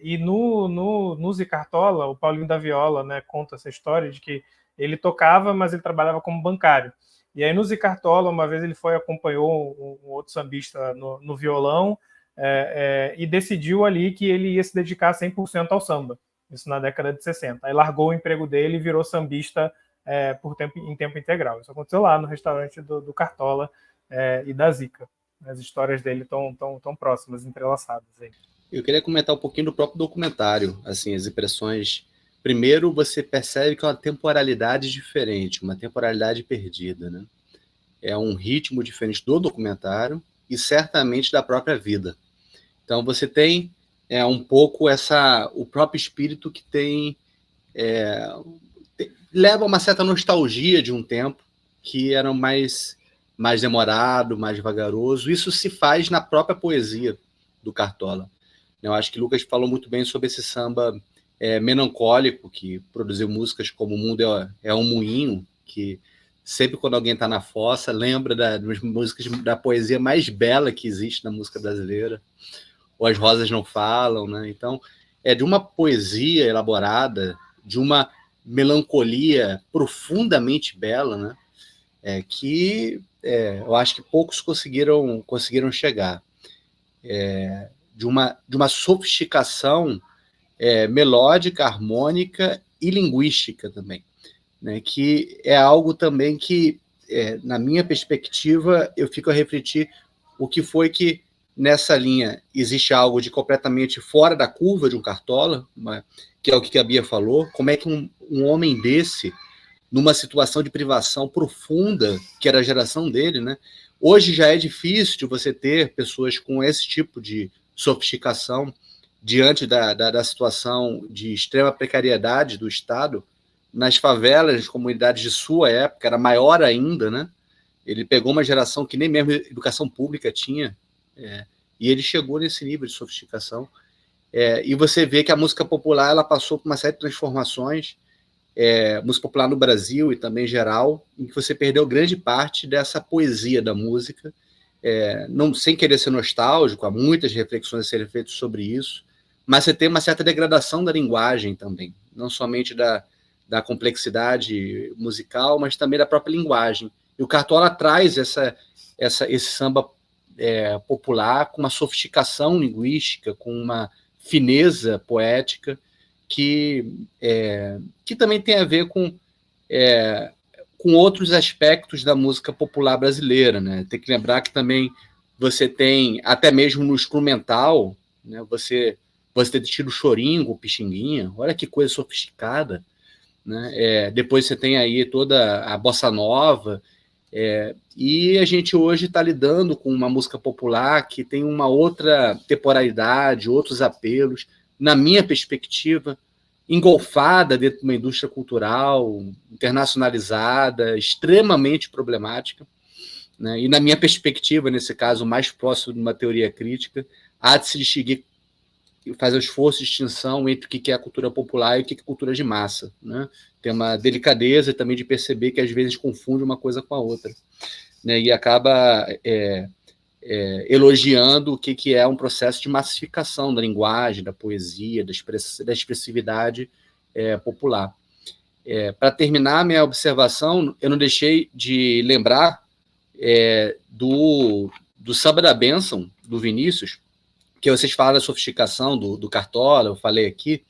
E no Zica Cartola, o Paulinho da Viola, né, conta essa história de que ele tocava, mas ele trabalhava como bancário. E aí no Zicartola, uma vez ele acompanhou um outro sambista no violão, e decidiu ali que ele ia se dedicar 100% ao samba, isso na década de 60. Aí largou o emprego dele e virou sambista em tempo integral. Isso aconteceu lá no restaurante do Cartola e da Zica. As histórias dele estão tão próximas, entrelaçadas aí. Eu queria comentar um pouquinho do próprio documentário, assim, as impressões. Primeiro, você percebe que é uma temporalidade diferente, uma temporalidade perdida, né? É um ritmo diferente do documentário e certamente da própria vida. Então, você tem um pouco o próprio espírito que leva a uma certa nostalgia de um tempo que era mais demorado, mais vagaroso. Isso se faz na própria poesia do Cartola. Eu acho que Lucas falou muito bem sobre esse samba melancólico, que produziu músicas como O Mundo é um Moinho, que sempre quando alguém está na fossa, lembra das músicas da poesia mais bela que existe na música brasileira, ou As Rosas Não Falam, né? Então, é de uma poesia elaborada, de uma melancolia profundamente bela, né? Que eu acho que poucos conseguiram chegar. De uma sofisticação melódica, harmônica e linguística também, né? Que é algo também que, na minha perspectiva, eu fico a refletir o que foi que, nessa linha, existe algo de completamente fora da curva de um Cartola, que é o que a Bia falou, como é que um homem desse, numa situação de privação profunda, que era a geração dele, né? Hoje já é difícil de você ter pessoas com esse tipo de sofisticação diante da situação de extrema precariedade do Estado. Nas favelas, nas comunidades de sua época, era maior ainda, né? Ele pegou uma geração que nem mesmo educação pública tinha, e ele chegou nesse nível de sofisticação. E você vê que a música popular ela passou por uma série de transformações, música popular no Brasil e também em geral, em que você perdeu grande parte dessa poesia da música, não, sem querer ser nostálgico, há muitas reflexões a serem feitas sobre isso, mas você tem uma certa degradação da linguagem também, não somente da complexidade musical, mas também da própria linguagem. E o Cartola traz esse samba popular com uma sofisticação linguística, com uma fineza poética que também tem a ver com outros aspectos da música popular brasileira, né? Tem que lembrar que também você tem, até mesmo no instrumental, né? Você ter tido chorinho, pixinguinha, olha que coisa sofisticada, né? Depois você tem aí toda a bossa nova, e a gente hoje está lidando com uma música popular que tem uma outra temporalidade, outros apelos, na minha perspectiva, engolfada dentro de uma indústria cultural, internacionalizada, extremamente problemática, né? E na minha perspectiva, nesse caso, mais próximo de uma teoria crítica, há de se distinguir, fazer um esforço de distinção entre o que é a cultura popular e o que é a cultura de massa, né? Tem uma delicadeza também de perceber que às vezes confunde uma coisa com a outra, né? E acaba elogiando o que é um processo de massificação da linguagem, da poesia, da expressividade popular. Para terminar minha observação, eu não deixei de lembrar do Samba da Bênção, do Vinícius, que vocês falaram da sofisticação do Cartola, eu falei aqui,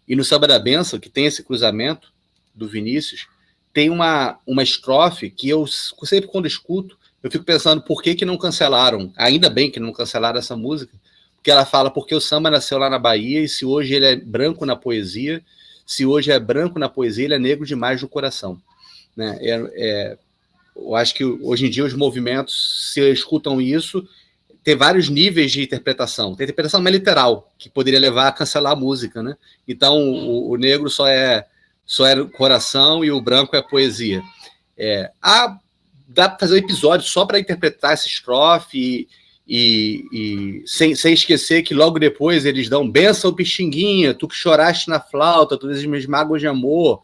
e no Samba da Bênção, que tem esse cruzamento do Vinícius, tem uma estrofe que eu sempre quando escuto, eu fico pensando por que não cancelaram, ainda bem que não cancelaram essa música, porque ela fala porque o samba nasceu lá na Bahia e se hoje ele é branco na poesia, se hoje é branco na poesia, ele é negro demais no coração, né? Eu acho que hoje em dia os movimentos, se escutam isso, tem vários níveis de interpretação. Tem interpretação mais literal, que poderia levar a cancelar a música, né? Então, o negro só é coração e o branco é poesia. Dá para fazer um episódio só para interpretar essa estrofe e sem esquecer que logo depois eles dão benção, Pixinguinha, tu que choraste na flauta, todas as minhas mágoas de amor,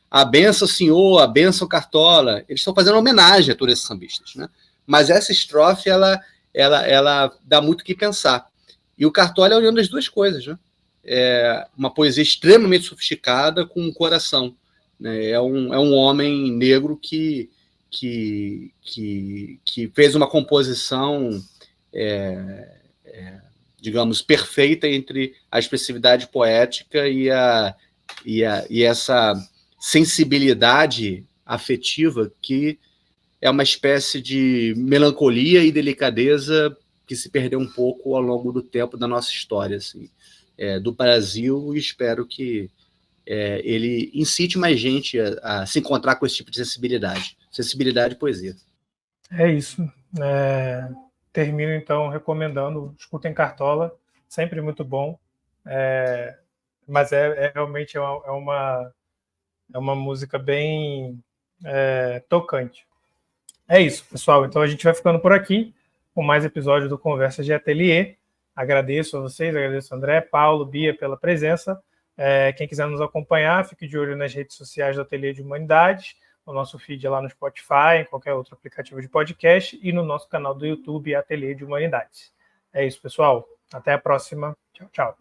a benção, senhor, a benção, Cartola. Eles estão fazendo homenagem a todos esses sambistas, né? Mas essa estrofe, ela dá muito o que pensar. E o Cartola é unindo as duas coisas, né? Uma poesia extremamente sofisticada com um coração, né? É um homem negro que fez uma composição, digamos, perfeita entre a expressividade poética e essa sensibilidade afetiva que é uma espécie de melancolia e delicadeza que se perdeu um pouco ao longo do tempo da nossa história, assim, do Brasil, e espero que ele incite mais gente a se encontrar com esse tipo de sensibilidade e poesia. É isso. Termino, então, recomendando, escutem Cartola, sempre muito bom, mas realmente uma música bem tocante. É isso, pessoal. Então a gente vai ficando por aqui com mais episódio do Conversa de Ateliê. Agradeço a vocês, agradeço a André, Paulo, Bia pela presença. Quem quiser nos acompanhar, fique de olho nas redes sociais do Ateliê de Humanidades, o nosso feed é lá no Spotify, em qualquer outro aplicativo de podcast, e no nosso canal do YouTube, Ateliê de Humanidades. É isso, pessoal. Até a próxima. Tchau, tchau.